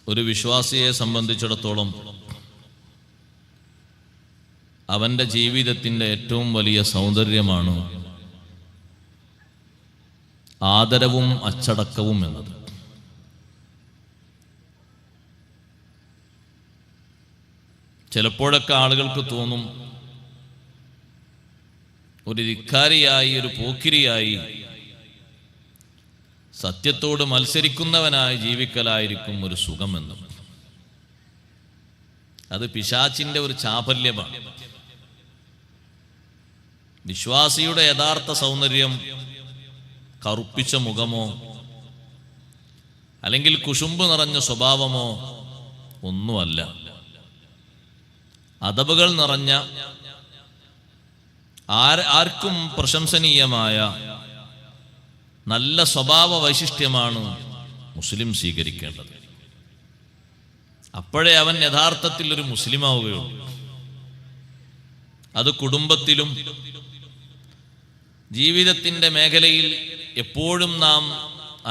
ഒരു വിശ്വാസിയെ സംബന്ധിച്ചിടത്തോളം അവൻ്റെ ജീവിതത്തിൻ്റെ ഏറ്റവും വലിയ സൗന്ദര്യമാണ് ആദരവും അച്ചടക്കവും എന്നത്. ചിലപ്പോഴൊക്കെ ആളുകൾക്ക് തോന്നും, ഒരു ധിക്കാരിയായി, ഒരു പോക്കിരിയായി, സത്യത്തോട് മത്സരിക്കുന്നവനായി ജീവിക്കലായിരിക്കും ഒരു സുഖമെന്ന്. അത് പിശാചിന്റെ ഒരു ചാപല്യമാണ്. വിശ്വാസിയുടെ യഥാർത്ഥ സൗന്ദര്യം കറുപ്പിച്ച മുഖമോ അല്ലെങ്കിൽ കുശുമ്പ് നിറഞ്ഞ സ്വഭാവമോ ഒന്നുമല്ല. അദബുകൾ നിറഞ്ഞ ആർക്കും പ്രശംസനീയമായ നല്ല സ്വഭാവ വൈശിഷ്ട്യമാണ് മുസ്ലിം സ്വീകരിക്കേണ്ടത്. അപ്പോഴേ അവൻ യഥാർത്ഥത്തിൽ ഒരു മുസ്ലിമാവുകയുള്ളൂ. അത് കുടുംബത്തിലും ജീവിതത്തിൻ്റെ മേഖലയിൽ എപ്പോഴും നാം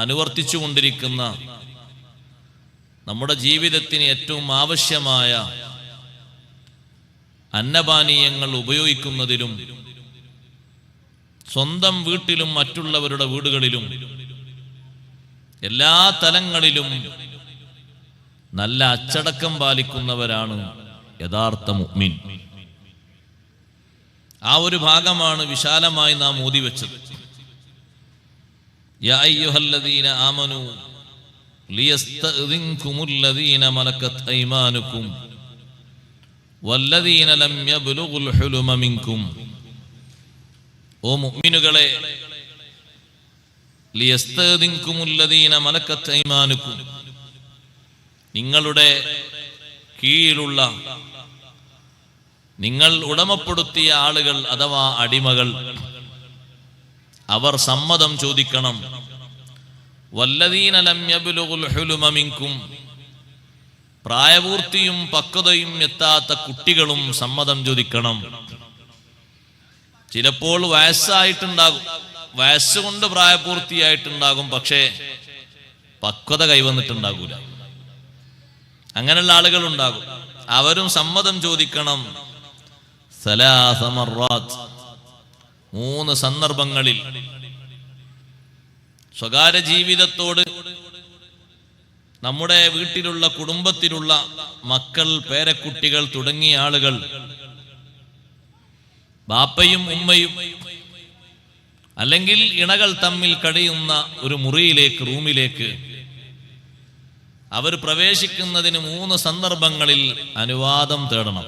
അനുവർത്തിച്ചു കൊണ്ടിരിക്കുന്ന നമ്മുടെ ജീവിതത്തിന് ഏറ്റവും ആവശ്യമായ അന്നപാനീയങ്ങൾ ഉപയോഗിക്കുന്നതിലും സ്വന്തം വീട്ടിലും മറ്റുള്ളവരുടെ വീടുകളിലും എല്ലാ തലങ്ങളിലും നല്ല അച്ചടക്കം പാലിക്കുന്നവരാണ് യഥാർത്ഥ മുഅ്മിൻ. ആ ഒരു ഭാഗമാണ് വിശാലമായി നാം ഓതിവെച്ചത്. യാ അയ്യുഹല്ലദീന ആമനൂ ലിയസ്തഅ്ദിൻകുമുല്ലദീന മലക്കത് അയ്മാനുക്കും വല്ലദീന ലം യബ്ലുഗുൽ ഹുലുമ മിൻകും. ഓ മുഅ്മിനുകളെ, ലിയസ്തഅ്ദിൻകുമുല്ലദീന മലക്കത് അയ്മാനുക്കും, നിങ്ങളുടെ കീഴിലുള്ള, നിങ്ങൾ ഉടമപ്പെടുത്തിയ ആളുകൾ അഥവാ അടിമകൾ, അവർ സമ്മതം ചോദിക്കണം. വല്ലദീന ലം യബ്ലുഗുൽ ഹുലുമ മിൻകും, പ്രായപൂർത്തിയും പക്വതയും എത്താത്ത കുട്ടികളും സമ്മതം ചോദിക്കണം. ചിലപ്പോൾ വയസ്സായിട്ടുണ്ടാകും, വയസ്സുകൊണ്ട് പ്രായപൂർത്തിയായിട്ടുണ്ടാകും, പക്ഷേ പക്വത കൈവന്നിട്ടുണ്ടാകൂല. അങ്ങനെയുള്ള ആളുകൾ ഉണ്ടാകും. അവരും സമ്മതം ചോദിക്കണം. സലാസ മർറാത്ത്, 3 സന്ദർഭങ്ങളിൽ. സ്വകാര്യ ജീവിതത്തോട്, നമ്മുടെ വീട്ടിലുള്ള കുടുംബത്തിലുള്ള മക്കൾ, പേരക്കുട്ടികൾ തുടങ്ങിയ ആളുകൾ, ബാപ്പയും ഉമ്മയും അല്ലെങ്കിൽ ഇണകൾ തമ്മിൽ കഴിയുന്ന ഒരു മുറിയിലേക്ക്, റൂമിലേക്ക് അവർ പ്രവേശിക്കുന്നതിന് 3 സന്ദർഭങ്ങളിൽ അനുവാദം തേടണം.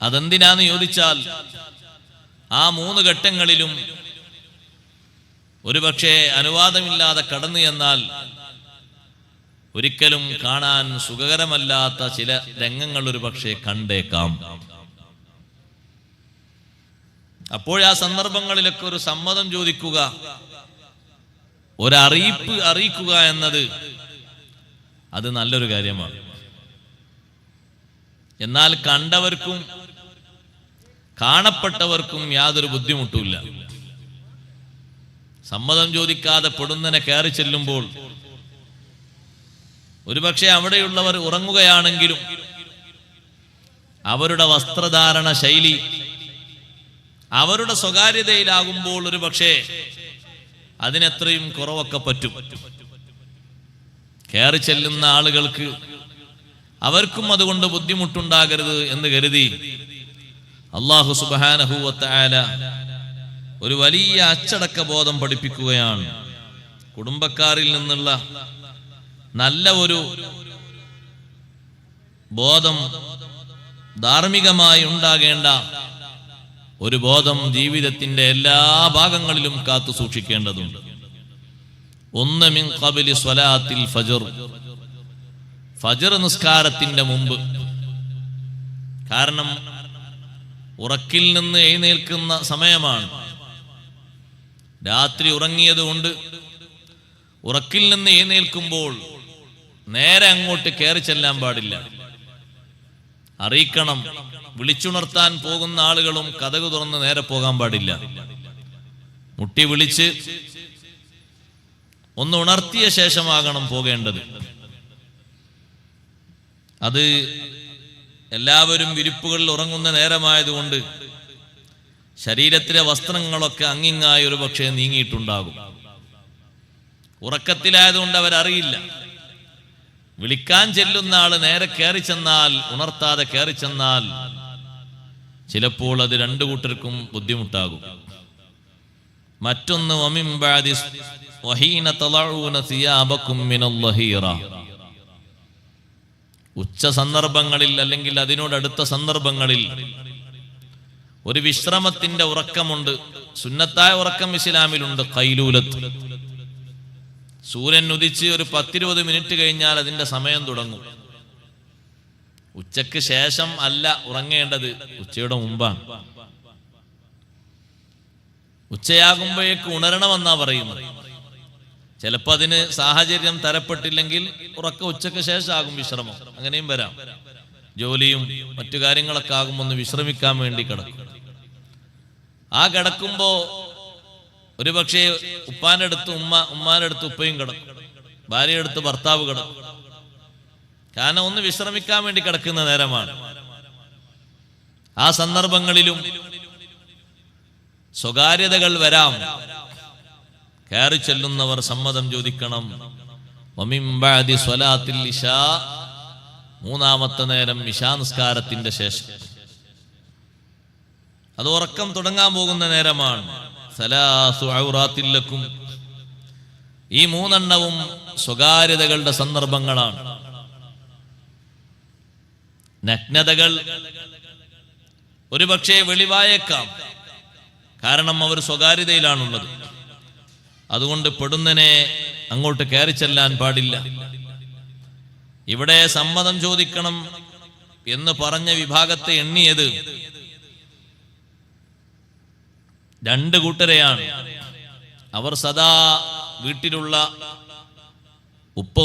അതെന്തിനാന്ന് ചോദിച്ചാൽ, ആ 3 ഘട്ടങ്ങളിലും ഒരുപക്ഷെ അനുവാദമില്ലാതെ കടന്നു എന്നാൽ ഒരിക്കലും കാണാൻ സുഖകരമല്ലാത്ത ചില രംഗങ്ങൾ ഒരുപക്ഷെ കണ്ടേക്കാം. അപ്പോൾ ആ സന്ദർഭങ്ങളിലൊക്കെ ഒരു സമ്മതം ചോദിക്കുക, അറിയിക്കുക എന്നത് അത് നല്ലൊരു കാര്യമാണ്. എന്നാൽ കണ്ടവർക്കും കാണപ്പെട്ടവർക്കും യാതൊരു ബുദ്ധിമുട്ടുമില്ല. സമ്മതം ചോദിക്കാതെ പൊടുന്നനെ കയറി ചെല്ലുമ്പോൾ ഒരുപക്ഷെ അവിടെയുള്ളവർ ഉറങ്ങുകയാണെങ്കിലും അവരുടെ വസ്ത്രധാരണ ശൈലി അവരുടെ സ്വകാര്യതയിലാകുമ്പോൾ ഒരുപക്ഷെ അതിനെത്രയും കുറവൊക്കെ പറ്റും. കയറി ചെല്ലുന്ന ആളുകൾക്ക് അവർക്കും അതുകൊണ്ട് ബുദ്ധിമുട്ടുണ്ടാകരുത് എന്ന് കരുതി അല്ലാഹു സുബ്ഹാനഹു വ തആല ഒരു വലിയ അച്ചടക്ക ബോധം പഠിപ്പിക്കുകയാണ്. കുടുംബക്കാരിൽ നിന്നുള്ള നല്ല ഒരു ബോധം, ധാർമ്മികമായി ഉണ്ടാകേണ്ട ഒരു ബോധം ജീവിതത്തിന്റെ എല്ലാ ഭാഗങ്ങളിലും കാത്തു സൂക്ഷിക്കേണ്ടതുണ്ട്. ഒന്ന് മിൻ ഖബലി സ്വലാത്തിൽ ഫജ്ർ, ഫജ്ർ നിസ്കാരത്തിന്റെ മുമ്പ്. കാരണം ഉറക്കിൽ നിന്ന് എഴുന്നേൽക്കുന്ന സമയമാണ്. രാത്രി ഉറങ്ങിയതുകൊണ്ട് ഉറക്കിൽ നിന്ന് എഴുന്നേൽക്കുമ്പോൾ നേരെ അങ്ങോട്ട് കയറി ചെല്ലാൻ പാടില്ല. അറിയിക്കണം. വിളിച്ചുണർത്താൻ പോകുന്ന ആളുകളും കതക് തുറന്ന് നേരെ പോകാൻ പാടില്ല. മുട്ടി വിളിച്ച് ഒന്ന് ഉണർത്തിയ ശേഷമാകണം പോകേണ്ടത്. അത് എല്ലാവരും വിരിപ്പുകളിൽ ഉറങ്ങുന്ന നേരമായതുകൊണ്ട് ശരീരത്തിലെ വസ്ത്രങ്ങളൊക്കെ അങ്ങിങ്ങായി ഒരു പക്ഷേ നീങ്ങിയിട്ടുണ്ടാകും. ഉറക്കത്തിലായതുകൊണ്ട് അവരറിയില്ല. വിളിക്കാൻ ചെല്ലുന്ന ആള് നേരെ കയറി ചെന്നാൽ, ഉണർത്താതെ കയറി ചെന്നാൽ ചിലപ്പോൾ അത് രണ്ടു കൂട്ടർക്കും ബുദ്ധിമുട്ടാകും. മറ്റൊന്ന് ഉച്ച സന്ദർഭങ്ങളിൽ അല്ലെങ്കിൽ അതിനോടടുത്ത സന്ദർഭങ്ങളിൽ ഒരു വിശ്രമത്തിന്റെ ഉറക്കമുണ്ട്. സുന്നത്തായ ഉറക്കം ഇസ്ലാമിലുണ്ട്. ഖൈലൂലത്ത്. സൂര്യൻ ഉദിച്ച് ഒരു 10-20 മിനിറ്റ് കഴിഞ്ഞാൽ അതിന്റെ സമയം തുടങ്ങും. ഉച്ചക്ക് ശേഷം അല്ല ഉറങ്ങേണ്ടത്, ഉച്ചയുടെ മുമ്പാണ്. ഉച്ചയാകുമ്പോഴേക്ക് ഉണരണമെന്നാ പറയുന്നത്. ചിലപ്പോൾ അതിന് സാഹചര്യം തരപ്പെട്ടില്ലെങ്കിൽ ഉറക്കം ഉച്ചക്ക് ശേഷമാകും വിശ്രമം. അങ്ങനെയും വരാം. ജോലിയും മറ്റു കാര്യങ്ങളൊക്കെ ആകുമ്പോൾ ഒന്ന് വിശ്രമിക്കാൻ വേണ്ടി കിടക്കും. ആ കിടക്കുമ്പോ ഒരു പക്ഷേ ഉപ്പാന്റെ അടുത്ത് ഉമ്മാന്റെ അടുത്ത് ഉപ്പയും കിടക്കും, ഭാര്യയുടെ അടുത്ത് ഭർത്താവ് കിടക്കും. കാരണം ഒന്ന് വിശ്രമിക്കാൻ വേണ്ടി കിടക്കുന്ന നേരമാണ്. ആ സന്ദർഭങ്ങളിലും സ്വകാര്യതകൾ വരാം. കയറി ചെല്ലുന്നവർ സമ്മതം ചോദിക്കണം. മൂന്നാമത്തെ നേരം ഇശാ നിസ്കാരത്തിന്റെ ശേഷം. അത് ഉറക്കം തുടങ്ങാൻ പോകുന്ന നേരമാണ്. സലാസു ഔറാത്തിൽ ലക്കും. ഈ 3 സ്വകാര്യതകളുടെ സന്ദർഭങ്ങളാണ്. നഗ്നതകൾ ഒരുപക്ഷെ വെളിവായേക്കാം. കാരണം അവർ സ്വകാര്യതയിലാണുള്ളത്. അതുകൊണ്ട് പെടുന്നനെ അങ്ങോട്ട് കയറി ചെല്ലാൻ പാടില്ല. ഇവിടെ സമ്മതം ചോദിക്കണം എന്ന് പറഞ്ഞ വിഭാഗത്തെ എണ്ണിയത് 2 കൂട്ടരെയാണ്. അവർ സദാ വീട്ടിലുള്ള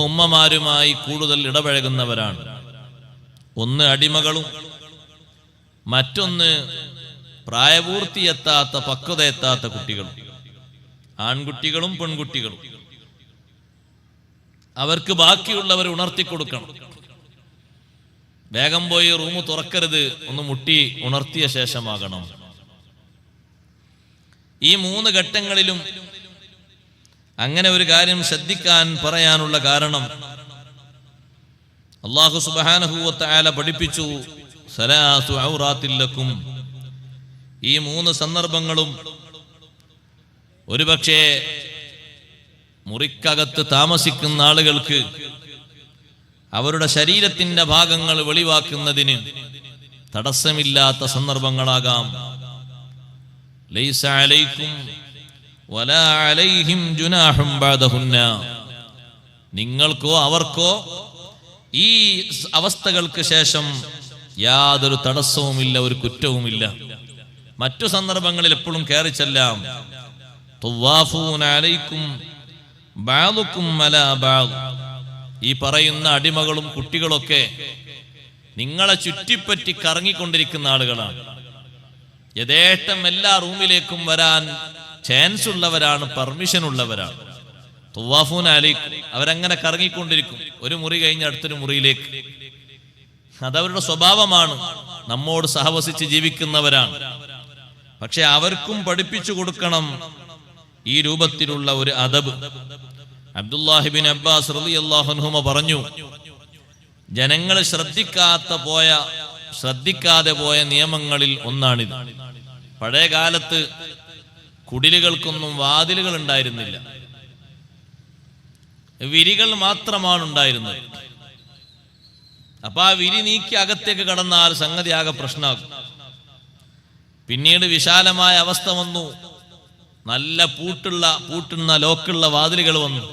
ഉമ്മമാരുമായി കൂടുതൽ ഇടപഴകുന്നവരാണ്. ഒന്ന് അടിമകളും, മറ്റൊന്ന് പ്രായപൂർത്തിയെത്താത്ത പക്വതയെത്താത്ത കുട്ടികളും. ആൺകുട്ടികളും പെൺകുട്ടികളും. അവർക്ക് ബാക്കിയുള്ളവർ ഉണർത്തിക്കൊടുക്കണം. വേഗം പോയി റൂം തുറക്കരുത്, ഒന്ന് മുട്ടി ഉണർത്തിയ ശേഷമാകണം. ഈ 3 ഘട്ടങ്ങളിലും അങ്ങനെ ഒരു കാര്യം ശ്രദ്ധിക്കാൻ പറയാനുള്ള കാരണം അല്ലാഹു സുബ്ഹാനഹു വ തആല പഠിപ്പിച്ചു. സലാസു ഔറാത്തിൽ ലക്കും. ഈ 3 സന്ദർഭങ്ങളും ഒരുപക്ഷെ മുറിക്കകത്ത് താമസിക്കുന്ന ആളുകൾക്ക് അവരുടെ ശരീരത്തിന്റെ ഭാഗങ്ങൾ വെളിവാക്കുന്നതിന് തടസ്സമില്ലാത്ത സന്ദർഭങ്ങളാകാം. ലൈസ അലൈക്കും വലാ അലൈഹിം ജുനാഹും ബഅദഹുന്ന. നിങ്ങൾക്കോ അവർക്കോ ഈ അവസ്ഥകൾക്ക് ശേഷം യാതൊരു തടസ്സവുമില്ല, ഒരു കുറ്റവുമില്ല. മറ്റു സന്ദർഭങ്ങളിൽ എപ്പോഴും കയറി ചെല്ലാം. തുവാഫൂന അലൈക്കും ബഅദുക്കും അലാ ബഅദ്. ഈ പറയുന്ന അടിമകളും കുട്ടികളൊക്കെ നിങ്ങളെ ചുറ്റിപ്പറ്റി കറങ്ങിക്കൊണ്ടിരിക്കുന്ന ആളുകളാണ്. യഥേഷ്ടം എല്ലാ റൂമിലേക്കും വരാൻ ചാൻസ് ഉള്ളവരാണ്, പെർമിഷൻ ഉള്ളവരാണ്. തുവാഫൂന അലൈക്കും. അവരങ്ങനെ കറങ്ങിക്കൊണ്ടിരിക്കും, ഒരു മുറി കഴിഞ്ഞ് അടുത്തൊരു മുറിയിലേക്ക്. അതവരുടെ സ്വഭാവമാണ്. നമ്മോട് സഹവസിച്ച് ജീവിക്കുന്നവരാണ്. പക്ഷെ അവർക്കും പഠിപ്പിച്ചു കൊടുക്കണം ഈ രൂപത്തിലുള്ള ഒരു അദബ്. അബ്ദുല്ലാഹി ബിൻ അബ്ബാസ് റളിയല്ലാഹു അൻഹുമ പറഞ്ഞു, ജനങ്ങൾ ശ്രദ്ധിക്കാതെ പോയ നിയമങ്ങളിൽ ഒന്നാണിത്. പഴയ കാലത്ത് കുടിലുകൾക്കൊന്നും വാതിലുകൾ ഉണ്ടായിരുന്നില്ല, വിരികൾ മാത്രമാണ് ഉണ്ടായിരുന്നത്. അപ്പൊ ആ വിരി നീക്കി അകത്തേക്ക് കടന്നാൽ സംഗതി ആകെ പ്രശ്നമാകും. പിന്നീട് വിശാലമായ അവസ്ഥ വന്നു. നല്ല പൂട്ടുന്ന ലോക്കുള്ള വാതിലുകൾ വന്നു,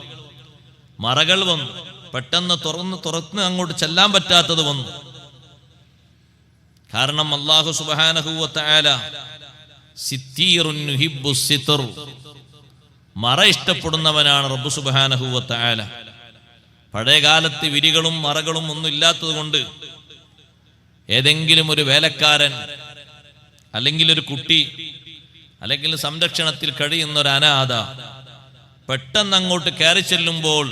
മറകൾ വന്നു. പെട്ടെന്ന് തുറന്ന് അങ്ങോട്ട് ചെല്ലാൻ പറ്റാത്തത് വന്നു. കാരണം അല്ലാഹു സുബ്ഹാനഹു വ തആല സിത്തീറുൻ യുഹിബ്ബുസ് സിത്ർ. മറ ഇഷ്ടപ്പെടുന്നവനാണ് റബ്ബ് സുബ്ഹാനഹു വ തആല. പഴയ കാലത്ത് വിരികളും മറകളും ഒന്നും ഇല്ലാത്തത് കൊണ്ട് ഏതെങ്കിലും ഒരു വേലക്കാരൻ, അല്ലെങ്കിൽ ഒരു കുട്ടി, അല്ലെങ്കിൽ സംരക്ഷണത്തിൽ കഴിയുന്ന ഒരു അനാഥ പെട്ടെന്ന് അങ്ങോട്ട് കയറി ചെല്ലുമ്പോൾ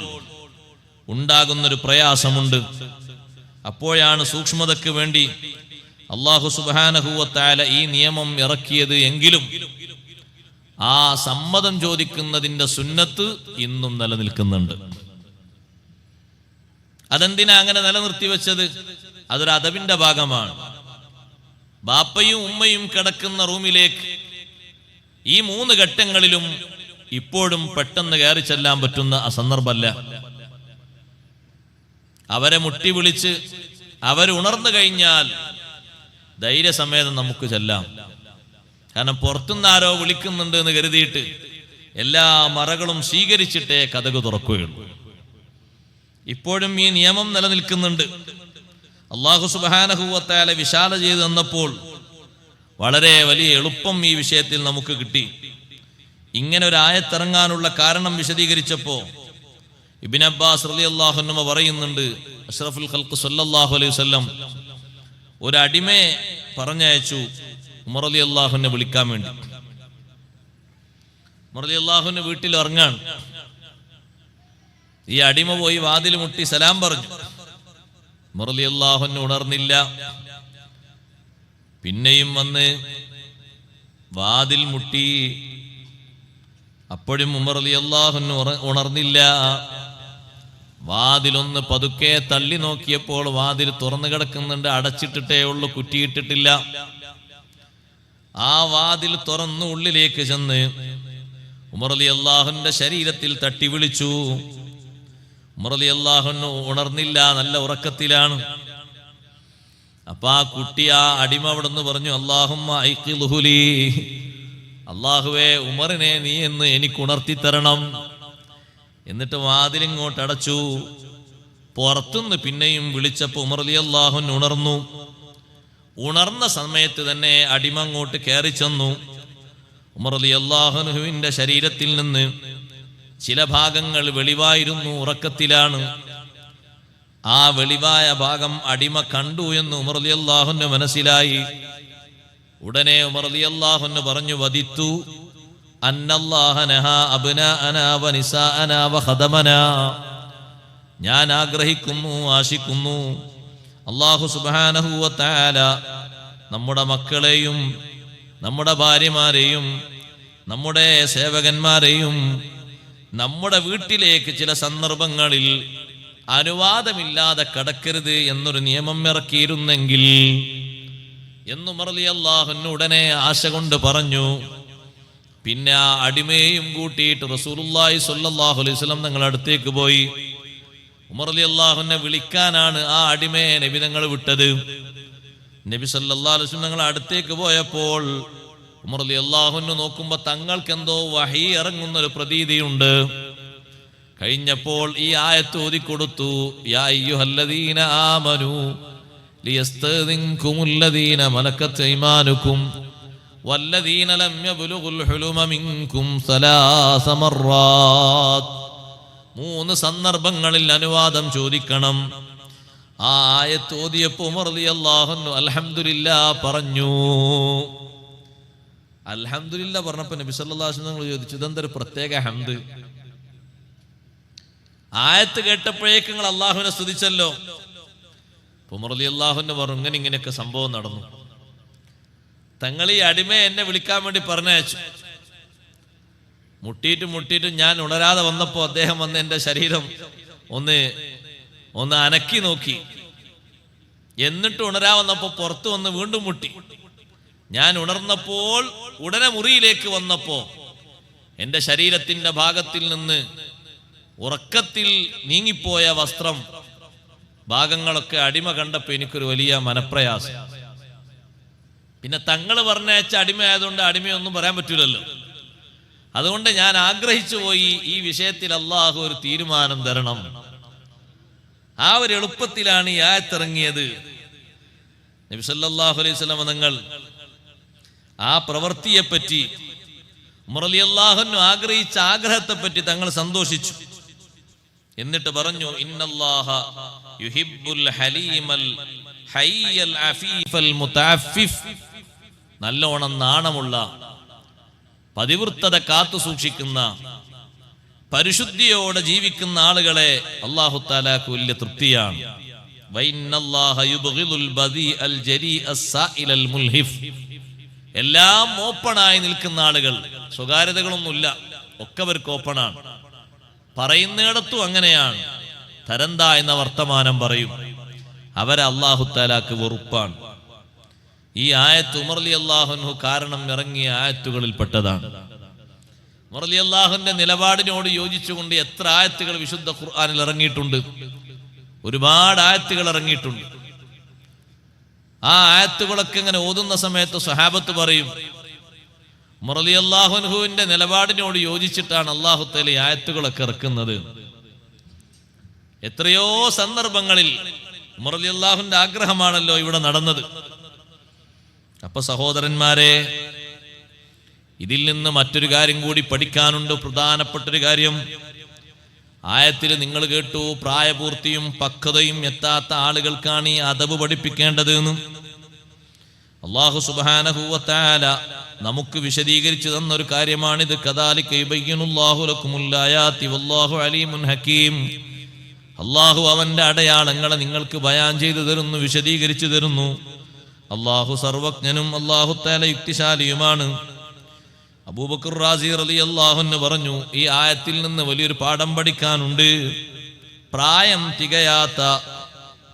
ഉണ്ടാകുന്നൊരു പ്രയാസമുണ്ട്. അപ്പോഴാണ് സൂക്ഷ്മതയ്ക്ക് വേണ്ടി അല്ലാഹു സുബ്ഹാനഹു വ തആല ഈ നിയമം ഇറക്കിയത്. എങ്കിലും ആ സമ്മതം ചോദിക്കുന്നതിന്റെ സുന്നത്ത് ഇന്നും നിലനിൽക്കുന്നുണ്ട്. അതെന്തിനാ അങ്ങനെ നിലനിർത്തി വെച്ചത്? അതൊരു അദബിന്റെ ഭാഗമാണ്. ബാപ്പയും ഉമ്മയും കിടക്കുന്ന റൂമിലേക്ക് ഈ 3 ഘട്ടങ്ങളിലും ഇപ്പോഴും പെട്ടെന്ന് കയറി ചെല്ലാൻ പറ്റുന്ന അസന്ദർഭമല്ല. അവരെ മുട്ടി വിളിച്ച് അവരുണർന്നു കഴിഞ്ഞാൽ ധൈര്യസമേതം നമുക്ക് ചെല്ലാം. കാരണം പുറത്തുനിന്ന് ആരോ വിളിക്കുന്നുണ്ട് എന്ന് കരുതിയിട്ട് എല്ലാ മറകളും സ്വീകരിച്ചിട്ടേ കതക് തുറക്കുകയുള്ളൂ. ഇപ്പോഴും ഈ നിയമം നിലനിൽക്കുന്നുണ്ട്. അല്ലാഹു സുബ്ഹാനഹു വ തആല വിശാല ചെയ്തു തന്നപ്പോൾ വളരെ വലിയ എളുപ്പം ഈ വിഷയത്തിൽ നമുക്ക് കിട്ടി. ഇങ്ങനെ ഒരു ആയത്തിറങ്ങാനുള്ള കാരണം വിശദീകരിച്ചപ്പോ ഇബ്നു അബ്ബാസ് റളിയല്ലാഹു അൻഹു പറയുന്നുണ്ട്, അഷ്റഫുൽ ഖൽഖ് സ്വല്ലല്ലാഹു അലൈഹി വസല്ലം ഒരു അടിമയെ പറഞ്ഞയച്ചു ഉമർ റളിയല്ലാഹു അൻഹു വിളിക്കാൻ വേണ്ടി. ഉമർ റളിയല്ലാഹു അൻഹു വീട്ടിൽ ഇറങ്ങാണ്. ഈ അടിമ പോയി വാതിൽ മുട്ടി സലാം പറഞ്ഞു. ഉമർ റളിയല്ലാഹു അൻഹു ഉണർന്നില്ല. പിന്നെയും വന്ന് വാതിൽ മുട്ടി. അപ്പോഴും ഉമർ റളിയല്ലാഹു അൻഹു ഉണർന്നില്ല. വാതിലൊന്ന് പതുക്കെ തള്ളി നോക്കിയപ്പോൾ വാതിൽ തുറന്നു കിടക്കുന്നുണ്ട്. അടച്ചിട്ടിട്ടേ ഉള്ളൂ, കുറ്റിയിട്ടിട്ടില്ല. ആ വാതിൽ തുറന്ന് ഉള്ളിലേക്ക് ചെന്ന് ഉമർ റളിയല്ലാഹുവിന്റെ ശരീരത്തിൽ തട്ടി വിളിച്ചു. ഉമർ റളിയല്ലാഹു അൻഹു ഉണർന്നില്ല, നല്ല ഉറക്കത്തിലാണ്. അപ്പൊ ആ കുട്ടി, ആ അടിമ അവിടെ നിന്ന് പറഞ്ഞു, അല്ലാഹുമ്മ ഐഖിൽഹു ലീ, അല്ലാഹുവേ ഉമറിനെ നീ എന്ന് എനിക്ക് ഉണർത്തി തരണം. എന്നിട്ട് വാതിലിങ്ങോട്ട് അടച്ചു. പുറത്തുനിന്ന് പിന്നെയും വിളിച്ചപ്പോ ഉമർ റളിയല്ലാഹു അൻഹു ഉണർന്നു. ഉണർന്ന സമയത്ത് തന്നെ അടിമ അങ്ങോട്ട് കയറി ചെന്നു. ഉമർ റളിയല്ലാഹു അൻഹുവിന്റെ ശരീരത്തിൽ നിന്ന് ചില ഭാഗങ്ങൾ വെളിവായിരുന്നു, ഉറക്കത്തിലാണ്. ആ വെളിവായ ഭാഗം അടിമ കണ്ടു എന്ന് ഉമർ റളിയല്ലാഹു അൻഹു മനസ്സിലായി. ഉടനെ ഉമർ റളിയല്ലാഹു അൻഹു പറഞ്ഞു, വദിത്തു അന്നല്ലാഹ നഹാ അബ്നാഅനാ വനിസാഅനാ വഖദമനാ, ഞാൻ ആഗ്രഹിക്കുന്നു, ആശിക്കുന്നു, അല്ലാഹു സുബ്ഹാനഹു വ തആല നമ്മുടെ മക്കളെയും നമ്മുടെ ഭാര്യമാരെയും നമ്മുടെ സേവകന്മാരെയും നമ്മുടെ വീട്ടിലേക്ക് ചില സന്ദർഭങ്ങളിൽ അനുവാദമില്ലാതെ കടക്കരുത് എന്നൊരു നിയമം ഇറക്കിയിരുന്നെങ്കിൽ എന്ന് ഉമർ റളിയല്ലാഹു അൻഹു ഉടനെ ആശ കൊണ്ട് പറഞ്ഞു. പിന്നെ ആ അടിമയെയും കൂട്ടിയിട്ട് റസൂലുള്ളാഹി സ്വല്ലല്ലാഹു അലൈഹി വസല്ലം തങ്ങളുടെ അടുത്തേക്ക് പോയി. ഉമർ റളിയല്ലാഹു അൻഹു വിളിക്കാനാണ് ആ അടിമയെ നബി തങ്ങൾ വിട്ടത്. നബി സല്ലല്ലാഹു അലൈഹി വസല്ലം തങ്ങളുടെ അടുത്തേക്ക് പോയപ്പോൾ ഉമർ റളിയല്ലാഹു അൻഹു നോക്കുമ്പോൾ തങ്ങൾക്ക് എന്തോ വഹി ഇറങ്ങുന്നൊരു പ്രതീതിയുണ്ട്. കഴിഞ്ഞപ്പോൾ ഈ ആയത്ത് ഓതിക്കൊടുത്തു, യാ അയ്യുഹല്ലദീന ആമനൂ ലിയസ്തദിൻകുമുല്ലദീന മലക്കത് ഐമാനുക്കും വല്ലദീന ലം യബ്ലുഗുൽ ഹുലുമ മിൻകും സലാസ മർറാത്ത്, 3 സന്ദർഭങ്ങളിൽ അനുവാദം ചോദിക്കണം. ആ ആയത്ത് ഓതിയപ്പോൾ ഉമർ റളിയല്ലാഹു അൻഹു അൽഹംദുലില്ലാ പറഞ്ഞു. അൽഹംദുലില്ലാ പറഞ്ഞപ്പോൾ നബി സല്ലല്ലാഹു അലൈഹി വസല്ലം ചോദിച്ചു, ഇതെന്തൊരു പ്രത്യേക ഹംദ്? ആയത്ത് കേട്ടപ്പോഴേക്ക് നിങ്ങൾ അള്ളാഹുവിനെ സ്തുതിച്ചല്ലോ. ഉമർ റളിയല്ലാഹു അൻഹു പറഞ്ഞു, ഇങ്ങനെയൊക്കെ സംഭവം നടന്നു. തങ്ങൾ ഈ അടിമയെ എന്നെ വിളിക്കാൻ വേണ്ടി പറഞ്ഞയച്ചു. മുട്ടിയിട്ട് ഞാൻ ഉണരാതെ വന്നപ്പോ അദ്ദേഹം വന്ന് എന്റെ ശരീരം ഒന്ന് അനക്കി നോക്കി. എന്നിട്ട് ഉണരാ വന്നപ്പോ പുറത്തു വന്ന് വീണ്ടും മുട്ടി. ഞാൻ ഉണർന്നപ്പോൾ ഉടനെ മുറിയിലേക്ക് വന്നപ്പോ എന്റെ ശരീരത്തിന്റെ ഭാഗത്തിൽ നിന്ന് ഉറക്കത്തിൽ നീങ്ങിപ്പോയ വസ്ത്രം ഭാഗങ്ങളൊക്കെ അടിമ കണ്ടപ്പോ എനിക്കൊരു വലിയ മനപ്രയാസം. പിന്നെ തങ്ങൾ പറഞ്ഞയച്ച അടിമയായതുകൊണ്ട് അടിമയൊന്നും പറയാൻ പറ്റൂലല്ലോ. അതുകൊണ്ട് ഞാൻ ആഗ്രഹിച്ചു പോയി, ഈ വിഷയത്തിൽ അള്ളാഹു ഒരു തീരുമാനം തരണം. ആ ഒരു എളുപ്പത്തിലാണ് ഈ ആയത്തിറങ്ങിയത്. നബി സല്ലല്ലാഹു അലൈഹി വസല്ലം തങ്ങൾ ആ പ്രവൃത്തിയെപ്പറ്റി, ഉമർ റളിയല്ലാഹു അൻഹു ആഗ്രഹിച്ച ആഗ്രഹത്തെപ്പറ്റി തങ്ങൾ സന്തോഷിച്ചു. എന്നിട്ട് പറഞ്ഞു, ഇന്നല്ലാഹ യുഹിബ്ബുൽ ഹലീമൽ ഹയ്യൽ അഫീഫൽ മുതഅഫിഫ്, നല്ലോണം നാണമുള്ള, പതിവൃത്തത കാത്തു സൂക്ഷിക്കുന്ന, പരിശുദ്ധിയോടെ ജീവിക്കുന്ന ആളുകളെ അല്ലാഹു തആലാക്ക് വലിയ തൃപ്തിയാണ്. വഇന്നല്ലാഹ യുബ്ഗിദുൽ ബദീഅൽ ജരീഅസ് സായിലൽ മുൽഹിഫ്. എല്ലാം ഓപ്പണായി നിൽക്കുന്ന ആളുകൾ, സ്വകാര്യതകളൊന്നുമില്ല, ഒക്കെ അവർക്ക് ഓപ്പണാണ്. പറയുന്നിടത്തും അങ്ങനെയാണ്. തരന്ത എന്ന വർത്തമാനം പറയും. അവരെ അല്ലാഹു തആലാക്ക് വെറുപ്പാണ്. ഈ ആയത്ത് ഉമർ റളിയല്ലാഹു അൻഹു കാരണം ഇറങ്ങിയ ആയത്തുകളിൽ പെട്ടതാണ്. ഉമർ റളിയല്ലാഹുവിന്റെ നിലപാടിനോട് യോജിച്ചുകൊണ്ട് എത്ര ആയത്തുകൾ വിശുദ്ധ ഖുർആനിൽ ഇറങ്ങിയിട്ടുണ്ട്. ഒരുപാട് ആയത്തുകൾ ഇറങ്ങിയിട്ടുണ്ട്. ആ ആയത്തുകളൊക്കെ ഇങ്ങനെ ഓതുന്ന സമയത്ത് സ്വഹാബത്ത് പറയും, ഉമർ റളിയല്ലാഹു അൻഹുവിന്റെ നിലപാടിനോട് യോജിച്ചിട്ടാണ് അല്ലാഹു തആല ഈ ആയത്തുകളൊക്കെ ഇറക്കുന്നത്. എത്രയോ സന്ദർഭങ്ങളിൽ ഉമർ റളിയല്ലാഹുവിന്റെ ആഗ്രഹമാണല്ലോ ഇവിടെ നടന്നത്. അപ്പൊ സഹോദരന്മാരെ, ഇതിൽ നിന്ന് മറ്റൊരു കാര്യം കൂടി പഠിക്കാനുണ്ട്. പ്രധാനപ്പെട്ടൊരു കാര്യം ആയത്തിൽ നിങ്ങൾ കേട്ടു, പ്രായപൂർത്തിയും പക്വതയും എത്താത്ത ആളുകൾക്കാണ് ഈ അദബ് പഠിപ്പിക്കേണ്ടത് എന്ന്. അല്ലാഹു സുബ്ഹാനഹു വ തആല നമുക്ക് വിശദീകരിച്ചു തന്നൊരു കാര്യമാണിത്. കദാലിക യുബയ്യിനുല്ലാഹു ലക്കുമുൽ ആയാതി വല്ലാഹു അലീമുൻ ഹകീം. അല്ലാഹു അവന്റെ അടയാളങ്ങളെ നിങ്ങൾക്ക് ബയാൻ ചെയ്തു തരുന്നു, വിശദീകരിച്ചു തരുന്നു. അല്ലാഹു സർവജ്ഞനും അല്ലാഹു തആല യുക്തിശാലിയുമാണ്. അബൂബക്കർ റാസി റളിയല്ലാഹു അൻഹു പറഞ്ഞു, ഈ ആയത്തിൽ നിന്ന് വലിയൊരു പാഠം പഠിക്കാനുണ്ട്. പ്രായം തികയാത്ത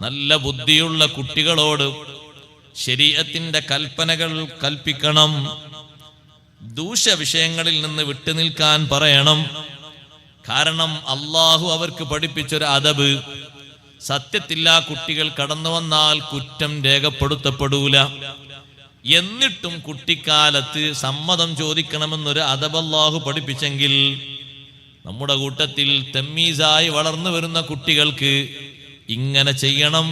നല്ല ബുദ്ധിയുള്ള കുട്ടികളോട് ശരീഅത്തിന്റെ കൽപ്പനകൾ കൽപ്പിക്കണം. ദൂഷ്യ വിഷയങ്ങളിൽ നിന്ന് വിട്ടുനിൽക്കാൻ പറയണം. കാരണം അല്ലാഹു അവർക്ക് പഠിപ്പിച്ചൊരു അദബ്, സത്യത്തിൽ ആ കുട്ടികൾ കടന്നു വന്നാൽ കുറ്റം രേഖപ്പെടുത്തപ്പെടൂല. എന്നിട്ടും കുട്ടിക്കാലത്ത് സമ്മതം ചോദിക്കണമെന്നൊരു അദബ് അല്ലാഹു പഠിപ്പിച്ചെങ്കിൽ നമ്മുടെ കൂട്ടത്തിൽ തമ്മീസായി വളർന്നു വരുന്ന കുട്ടികൾക്ക് ഇങ്ങനെ ചെയ്യണം,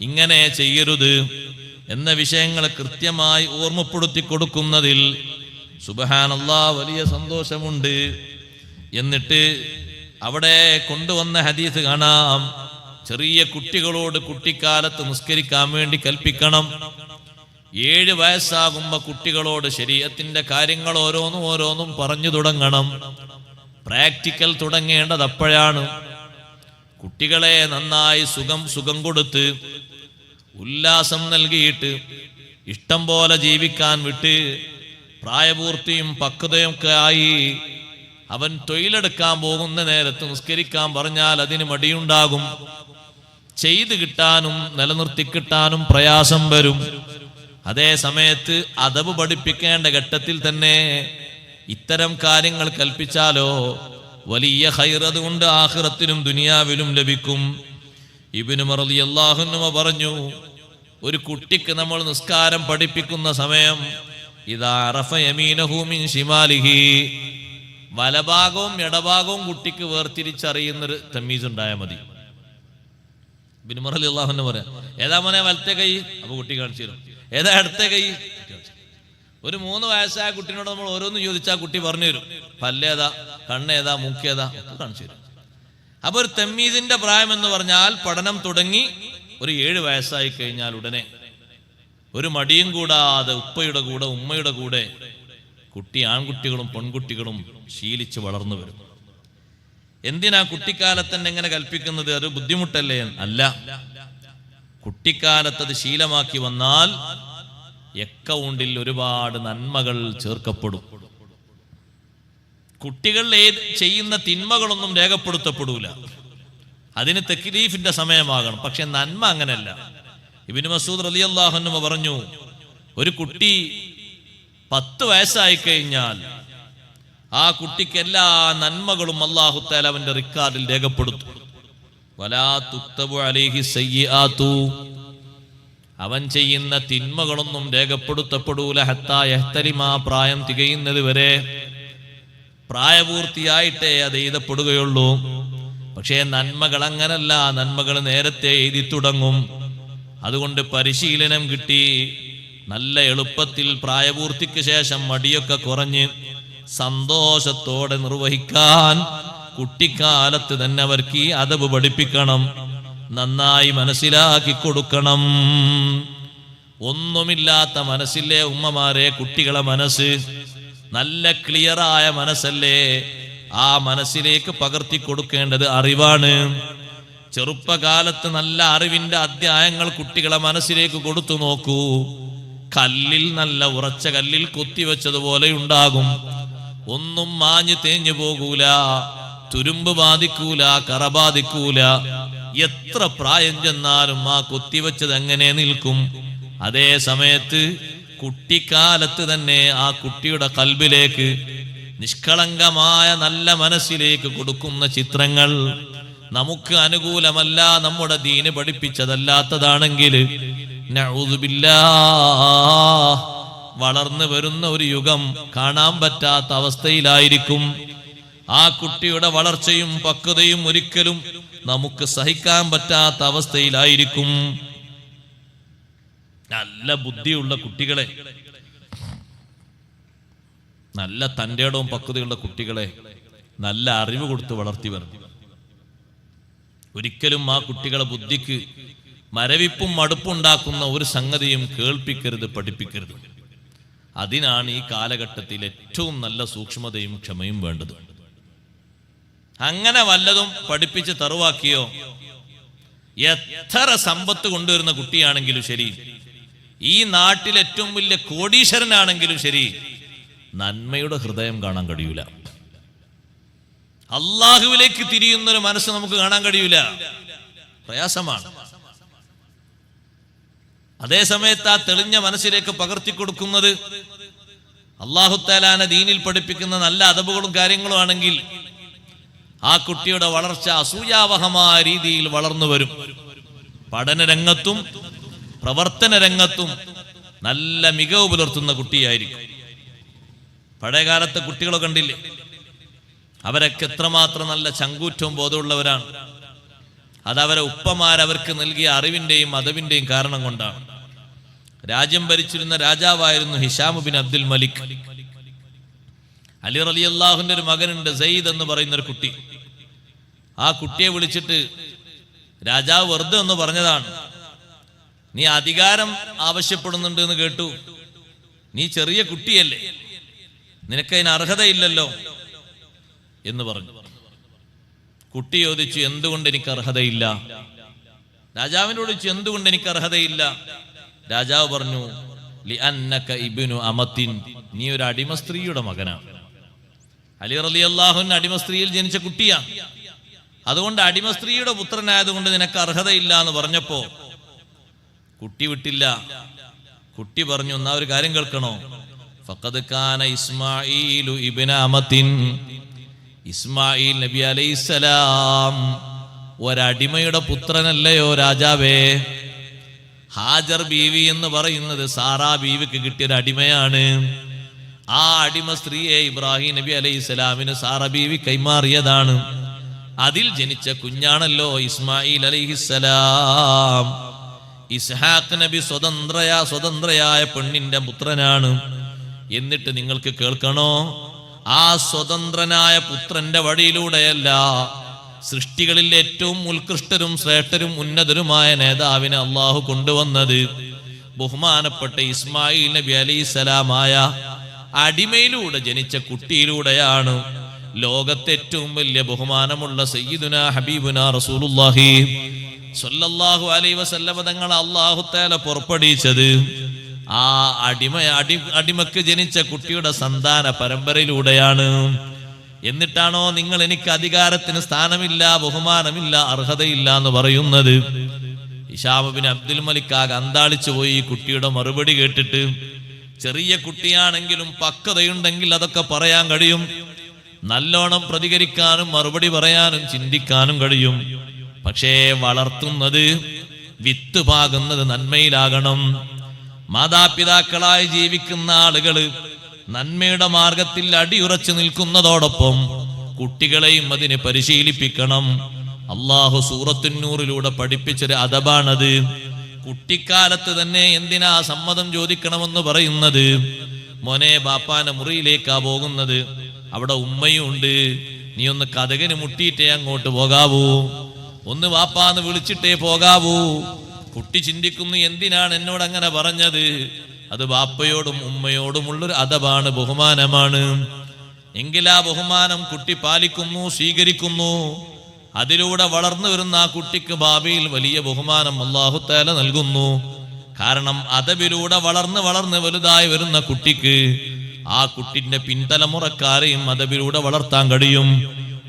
ഇങ്ങനെ ചെയ്യരുത് എന്ന വിഷയങ്ങളെ കൃത്യമായി ഓർമ്മപ്പെടുത്തി കൊടുക്കുന്നതിൽ സുബ്ഹാനല്ലാഹ് വലിയ സന്തോഷമുണ്ട്. എന്നിട്ട് അവിടെ കൊണ്ടുവന്ന ഹദീസ് കാണാം, ചെറിയ കുട്ടികളോട് കുട്ടിക്കാലത്ത് നിസ്കരിക്കാൻ വേണ്ടി കൽപ്പിക്കണം. 7 വയസ്സാകുമ്പോ കുട്ടികളോട് ശരീഅത്തിന്റെ കാര്യങ്ങൾ ഓരോന്നും പറഞ്ഞു തുടങ്ങണം. പ്രാക്ടിക്കൽ തുടങ്ങേണ്ടത് അപ്പോഴാണ്. കുട്ടികളെ നന്നായി സുഖം കൊടുത്ത് ഉല്ലാസം നൽകിയിട്ട് ഇഷ്ടം പോലെ ജീവിക്കാൻ വിട്ട് പ്രായപൂർത്തിയും പക്വതയും ഒക്കെ ആയി അവൻ തൊഴിലെടുക്കാൻ പോകുന്ന നേരത്ത് നിസ്കരിക്കാൻ പറഞ്ഞാൽ അതിന് മടിയുണ്ടാകും. ചെയ്തു കിട്ടാനും നിലനിർത്തി കിട്ടാനും പ്രയാസം വരും. അതേ സമയത്ത് അദബ് പഠിപ്പിക്കേണ്ട ഘട്ടത്തിൽ തന്നെ ഇത്തരം കാര്യങ്ങൾ കൽപ്പിച്ചാലോ വലിയ ഖൈർ അതുകൊണ്ട് ആഖിറത്തിലും ദുനിയാവിലും ലഭിക്കും. ഇബ്നു ഉമർ റളിയല്ലാഹു അൻഹു പറഞ്ഞു, ഒരു കുട്ടിക്ക് നമ്മൾ നിസ്കാരം പഠിപ്പിക്കുന്ന സമയം ഇദാ അറഫ യമീനഹു മിൻ ശിമാലിഹി, വലഭാഗവും ഇടഭാഗവും കുട്ടിക്ക് വേർതിരിച്ചറിയുന്നൊരു തമീസ് ഉണ്ടായാൽ മതി. ഇബ്നു ഉമർ റളിയല്ലാഹു അൻഹു പറയാം, ഏതാ മോനെ വലത്തെ കൈ? അപ്പൊ കുട്ടി കാണിച്ചു തരും. ഏതാ ഇടത്തെ കൈ? ഒരു 3 വയസ്സായ കുട്ടിനോട് നമ്മൾ ഓരോന്ന് ചോദിച്ചാൽ കുട്ടി പറഞ്ഞു തരും. പല്ലേതാ, കണ്ണേതാ, മൂക്കേതാ ഒക്കെ കാണിച്ചു തരും. അപ്പൊ ഒരു തമ്മീസിന്റെ പ്രായം എന്ന് പറഞ്ഞാൽ പഠനം തുടങ്ങി ഒരു 7 വയസ്സായി കഴിഞ്ഞാൽ ഉടനെ ഒരു മടിയും കൂടാതെ ഉപ്പയുടെ കൂടെ ഉമ്മയുടെ കൂടെ കുട്ടി ആൺകുട്ടികളും പെൺകുട്ടികളും ശീലിച്ച് വളർന്നു വരും. എന്തിനാ കുട്ടിക്കാലത്ത് തന്നെ എങ്ങനെ കൽപ്പിക്കുന്നത്? അത് ബുദ്ധിമുട്ടല്ലേ? അല്ല, കുട്ടിക്കാലത്ത് അത് ശീലമാക്കി വന്നാൽ അക്കൗണ്ടിൽ ഒരുപാട് നന്മകൾ ചേർക്കപ്പെടും. കുട്ടികൾ ചെയ്യുന്ന തിന്മകളൊന്നും രേഖപ്പെടുത്തപ്പെടൂല. അതിന് തക്ലീഫിന്റെ സമയമാകണം. പക്ഷെ നന്മ അങ്ങനെയല്ല. ഇബ്നു മസ്ഊദ് റളിയല്ലാഹു അൻഹു പറഞ്ഞു, ഒരു കുട്ടി 10 വയസ്സായി കഴിഞ്ഞാൽ ആ കുട്ടിക്ക് എല്ലാ നന്മകളും അല്ലാഹു തആല അവന്റെ റിക്കാർഡിൽ രേഖപ്പെടുത്തും. വലാ തുക്തബു അലൈഹി സയ്യിആതു, അവൻ ചെയ്യുന്ന തിന്മകളൊന്നും രേഖപ്പെടുത്തപ്പെടൂല. ഹത്താ യഹ്തലിമ, പ്രായം തികയുന്നത് വരെ, പ്രായപൂർത്തിയായിട്ടേ അത് എഴുതപ്പെടുകയുള്ളൂ. പക്ഷേ നന്മകൾ അങ്ങനല്ല, നന്മകൾ നേരത്തെ എഴുതി തുടങ്ങും. അതുകൊണ്ട് പരിശീലനം കിട്ടി നല്ല എളുപ്പത്തിൽ പ്രായപൂർത്തിക്ക് ശേഷം മടിയൊക്കെ കുറഞ്ഞ് സന്തോഷത്തോടെ നിർവഹിക്കാൻ കുട്ടിക്കാലത്ത് തന്നെ അവർക്ക് ഈ അദബ് പഠിപ്പിക്കണം, നന്നായി മനസ്സിലാക്കി കൊടുക്കണം. ഒന്നുമില്ലാത്ത മനസ്സില്ലേ ഉമ്മമാരെ കുട്ടികളെ മനസ്സ്? നല്ല ക്ലിയറായ മനസ്സല്ലേ? ആ മനസ്സിലേക്ക് പകർത്തി കൊടുക്കേണ്ടത് അറിവാണ്. ചെറുപ്പകാലത്ത് നല്ല അറിവിന്റെ അധ്യായങ്ങൾ കുട്ടികളെ മനസ്സിലേക്ക് കൊടുത്തു നോക്കൂ. കല്ലിൽ, നല്ല ഉറച്ച കല്ലിൽ കൊത്തിവെച്ചതുപോലെ ഉണ്ടാകും. ഒന്നും മാഞ്ഞു തേഞ്ഞു പോകൂല, തുരുമ്പ് ബാധിക്കൂല, കറ ബാധിക്കൂല. എത്ര പ്രായം ചെന്നാലും ആ കൊത്തിവെച്ചത് എങ്ങനെ നിൽക്കും. അതേ സമയത്ത് കുട്ടിക്കാലത്ത് തന്നെ ആ കുട്ടിയുടെ കൽബിലേക്ക്, നിഷ്കളങ്കമായ നല്ല മനസ്സിലേക്ക് കൊടുക്കുന്ന ചിത്രങ്ങൾ നമുക്ക് അനുകൂലമല്ല, നമ്മുടെ ദീന് പഠിപ്പിച്ചതല്ലാത്തതാണെങ്കിൽ നഊദുബില്ലാഹ്, വളർന്നു വരുന്ന ഒരു യുഗം കാണാൻ പറ്റാത്ത അവസ്ഥയിലായിരിക്കും. ആ കുട്ടിയുടെ വളർച്ചയും പക്വതയും ഒരിക്കലും നമുക്ക് സഹിക്കാൻ പറ്റാത്ത അവസ്ഥയിലായിരിക്കും. നല്ല ബുദ്ധിയുള്ള കുട്ടികളെ, നല്ല തൻ്റെടവും പക്വതയുള്ള കുട്ടികളെ നല്ല അറിവ് കൊടുത്ത് വളർത്തി വരണം. ഒരിക്കലും ആ കുട്ടികളെ ബുദ്ധിക്ക് മരവിപ്പും മടുപ്പുണ്ടാക്കുന്ന ഒരു സംഗതിയും കേൾപ്പിക്കരുത്, പഠിപ്പിക്കരുത്. അതിനാണ് ഈ കാലഘട്ടത്തിൽ ഏറ്റവും നല്ല സൂക്ഷ്മതയും ക്ഷമയും വേണ്ടത്. അങ്ങനെ വല്ലതും പഠിപ്പിച്ച് തറുവാക്കിയോ, എത്ര സമ്പത്ത് കൊണ്ടുവരുന്ന കുട്ടിയാണെങ്കിലും ശരി, ഈ നാട്ടിൽ ഏറ്റവും വലിയ കോടീശ്വരനാണെങ്കിലും ശരി, നന്മയുടെ ഹൃദയം കാണാൻ കഴിയൂല. അള്ളാഹുവിലേക്ക് തിരിയുന്നൊരു മനസ്സ് നമുക്ക് കാണാൻ കഴിയൂല, പ്രയാസമാണ്. അതേ സമയത്ത് ആ തെളിഞ്ഞ മനസ്സിലേക്ക് പകർത്തി കൊടുക്കുന്നത് അല്ലാഹു തആല ദീനിൽ പഠിപ്പിക്കുന്ന നല്ല അദബുകളും കാര്യങ്ങളും ആണെങ്കിൽ ആ കുട്ടിയുടെ വളർച്ച അസൂയാവഹമായ രീതിയിൽ വളർന്നു വരും. പഠന രംഗത്തും പ്രവർത്തന രംഗത്തും നല്ല മികവ് പുലർത്തുന്ന കുട്ടിയായിരിക്കും. പഴയകാലത്തെ കുട്ടികളെ കണ്ടില്ലേ, അവരൊക്കെ എത്രമാത്രം നല്ല ചങ്കൂറ്റവും ബോധമുള്ളവരാണ്. അതവരെ ഉപ്പമാരവർക്ക് നൽകിയ അറിവിന്റെയും അദബിന്റെയും കാരണം കൊണ്ടാണ്. രാജ്യം ഭരിച്ചിരുന്ന രാജാവായിരുന്നു ഹിഷാം ബിൻ അബ്ദുൽ മലിക്. അലി റളിയല്ലാഹുവിന്റെ ഒരു മകനുണ്ട്, സയ്യിദ് എന്ന് പറയുന്ന ഒരു കുട്ടി. ആ കുട്ടിയെ വിളിച്ചിട്ട് രാജാവ് വെറുതെ എന്ന് പറഞ്ഞതാണ്, നീ അധികാരം ആവശ്യപ്പെടുന്നുണ്ട് എന്ന് കേട്ടു, നീ ചെറിയ കുട്ടിയല്ലേ, നിനക്കതിന് അർഹതയില്ലല്ലോ എന്ന് പറഞ്ഞു. കുട്ടി ചോദിച്ചു, എന്തുകൊണ്ട് എനിക്ക് അർഹതയില്ല? രാജാവിനോട് ചോദിച്ചു, എന്തുകൊണ്ട് എനിക്ക് അർഹതയില്ല? രാജാവ് പറഞ്ഞു, ലിഅന്നക ഇബ്നു അമത്തിൻ, നീ ഒരു അടിമ സ്ത്രീയുടെ മകനാണ്. അലി റളിയല്ലാഹു അൻഹു അടിമ സ്ത്രീയിൽ ജനിച്ച കുട്ടിയാണ്. അതുകൊണ്ട് അടിമ സ്ത്രീയുടെ പുത്രനായതുകൊണ്ട് നിനക്ക് അർഹതയില്ല എന്ന് പറഞ്ഞപ്പോ കുട്ടി വിട്ടില്ല. കുട്ടി പറഞ്ഞു, എന്നാ ഒരു കാര്യം കേൾക്കണോ? ഫഖദ് കാന ഇസ്മാഈലു ഇബ്നു അമത്തിൻ, ഇസ്മായിൽ നബി അലൈഹിസ്സലാം ഒരടിമയുടെ പുത്രനല്ലയോ രാജാവേ? ഹാജർ ബീവി എന്ന് പറയുന്നത് സാറാ ബീവിക്ക് കിട്ടിയൊരു അടിമയാണ്. ആ അടിമ സ്ത്രീയെ ഇബ്രാഹിം നബി അലൈഹിസ്സലാമിന് സാറാ ബീവി കൈമാറിയതാണ്. അതിൽ ജനിച്ച കുഞ്ഞാണല്ലോ ഇസ്മായിൽ അലൈഹിസ്സലാം. ഇസ്ഹാഖ് നബി സ്വതന്ത്രയായ പെണ്ണിന്റെ പുത്രനാണ്. എന്നിട്ട് നിങ്ങൾക്ക് കേൾക്കണോ, ആ സ്വതന്ത്രനായ പുത്രന്റെ വഴിയിലൂടെയല്ല സൃഷ്ടികളിൽ ഏറ്റവും ഉത്കൃഷ്ടരും ശ്രേഷ്ഠരും ഉന്നതരുമായ നേതാവിനെ അള്ളാഹു കൊണ്ടുവന്നത് ബഹുമാനപ്പെട്ട ഇസ്മായിൽ നബി അലൈഹിസ്സലാമായ അടിമയിലൂടെ ജനിച്ച കുട്ടിയിലൂടെയാണ്. ലോകത്തെ ഏറ്റവും വലിയ ബഹുമാനമുള്ള സയ്യിദുനാ ഹബീബുനാ റസൂലുള്ളാഹി സ്വല്ലല്ലാഹു അലൈഹി വസല്ലം തങ്ങൾ അല്ലാഹു തആല പുറപ്പെടുവിച്ചത് ആ അടിമക്ക് ജനിച്ച കുട്ടിയുടെ സന്താന പരമ്പരയിലൂടെയാണ്. എന്നിട്ടാണോ നിങ്ങൾ എനിക്ക് അധികാരത്തിന് സ്ഥാനമില്ല, ബഹുമാനമില്ല, അർഹതയില്ല എന്ന് പറയുന്നത്? ഹിഷാം ബിൻ അബ്ദുൽ മലിക് ആകെ അന്താളിച്ചു പോയി ഈ കുട്ടിയുടെ മറുപടി കേട്ടിട്ട്. ചെറിയ കുട്ടിയാണെങ്കിലും പക്വതയുണ്ടെങ്കിൽ അതൊക്കെ പറയാൻ കഴിയും, നല്ലോണം പ്രതികരിക്കാനും മറുപടി പറയാനും ചിന്തിക്കാനും കഴിയും. പക്ഷേ വളർത്തുന്നത്, വിത്ത് പാകുന്നത് നന്മയിലാകണം. മാതാപിതാക്കളായി ജീവിക്കുന്ന ആളുകള് നന്മയുടെ മാർഗത്തിൽ അടിയുറച്ചു നിൽക്കുന്നതോടൊപ്പം കുട്ടികളെയും അതിനെ പരിശീലിപ്പിക്കണം. അള്ളാഹു സൂറത്തുൻ നൂറിലൂടെ പഠിപ്പിച്ചൊരു അദബാണത്. കുട്ടിക്കാലത്ത് തന്നെ എന്തിനാ സമ്മതം ചോദിക്കണമെന്ന് പറയുന്നത്? മോനെ, ബാപ്പാന്റെ മുറിയിലേക്കാ പോകുന്നത്, അവിടെ ഉമ്മയും ഉണ്ട്, നീ ഒന്ന് കതകിന് മുട്ടിയിട്ടേ അങ്ങോട്ട് പോകാവൂ, ഒന്ന് വാപ്പാന്ന് വിളിച്ചിട്ടേ പോകാവൂ. കുട്ടി ചിന്തിക്കുന്നു, എന്തിനാണ് എന്നോട് അങ്ങനെ പറഞ്ഞത്? അത് ബാപ്പയോടും ഉമ്മയോടുമുള്ളൊരു അദബാണ്, ബഹുമാനമാണ്. എങ്കിലാ ബഹുമാനം കുട്ടി പാലിക്കുന്നു, സ്വീകരിക്കുന്നു. അതിലൂടെ വളർന്നു വരുന്ന ആ കുട്ടിക്ക് ഭാവിയിൽ വലിയ ബഹുമാനം അല്ലാഹു തആല നൽകുന്നു. കാരണം അദബിലൂടെ വളർന്ന് വലുതായി വരുന്ന കുട്ടിക്ക് ആ കുട്ടിന്റെ പിൻതലമുറക്കാരെയും അദബിലൂടെ വളർത്താൻ കഴിയും.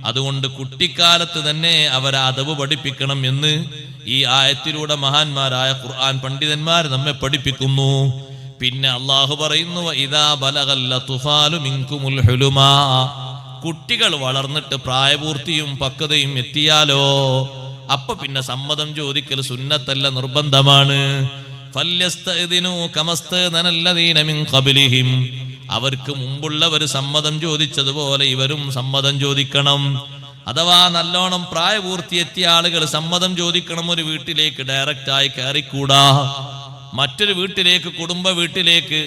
അതുകൊണ്ട് കുട്ടിക്കാലത്ത് തന്നെ അവരെ അദബ് പഠിപ്പിക്കണം എന്ന് ഈ ആയത്തിലൂടെ മഹാന്മാരായ ഖുർആൻ പണ്ഡിതന്മാർ നമ്മെ പഠിപ്പിക്കുന്നു. പിന്നെ അള്ളാഹു പറയുന്നു, ഇദാ ബലഗൽ അത്ഫാലു മിൻകുമുൽ ഹുലുമാ, കുട്ടികൾ വളർന്നിട്ട് പ്രായപൂർത്തിയും പക്വതയും എത്തിയാലോ അപ്പൊ പിന്നെ സമ്മതം ചോദിക്കൽ സുന്നത്തല്ല, നിർബന്ധമാണ്. ഫല്യസ്തഅ്ദിനൂ കമസ്തഅ്ദനല്ലദീന മിൻ ഖബ്ലിഹിം, അവർക്ക് മുമ്പുള്ളവർ സമ്മതം ചോദിച്ചതുപോലെ ഇവരും സമ്മതം ചോദിക്കണം. അഥവാ നല്ലോണം പ്രായപൂർത്തിയെത്തിയ ആളുകൾ സമ്മതം ചോദിക്കണം. ഒരു വീട്ടിലേക്ക് ഡയറക്റ്റായി കയറിക്കൂടാ. മറ്റൊരു വീട്ടിലേക്ക്, കുടുംബ വീട്ടിലേക്ക്,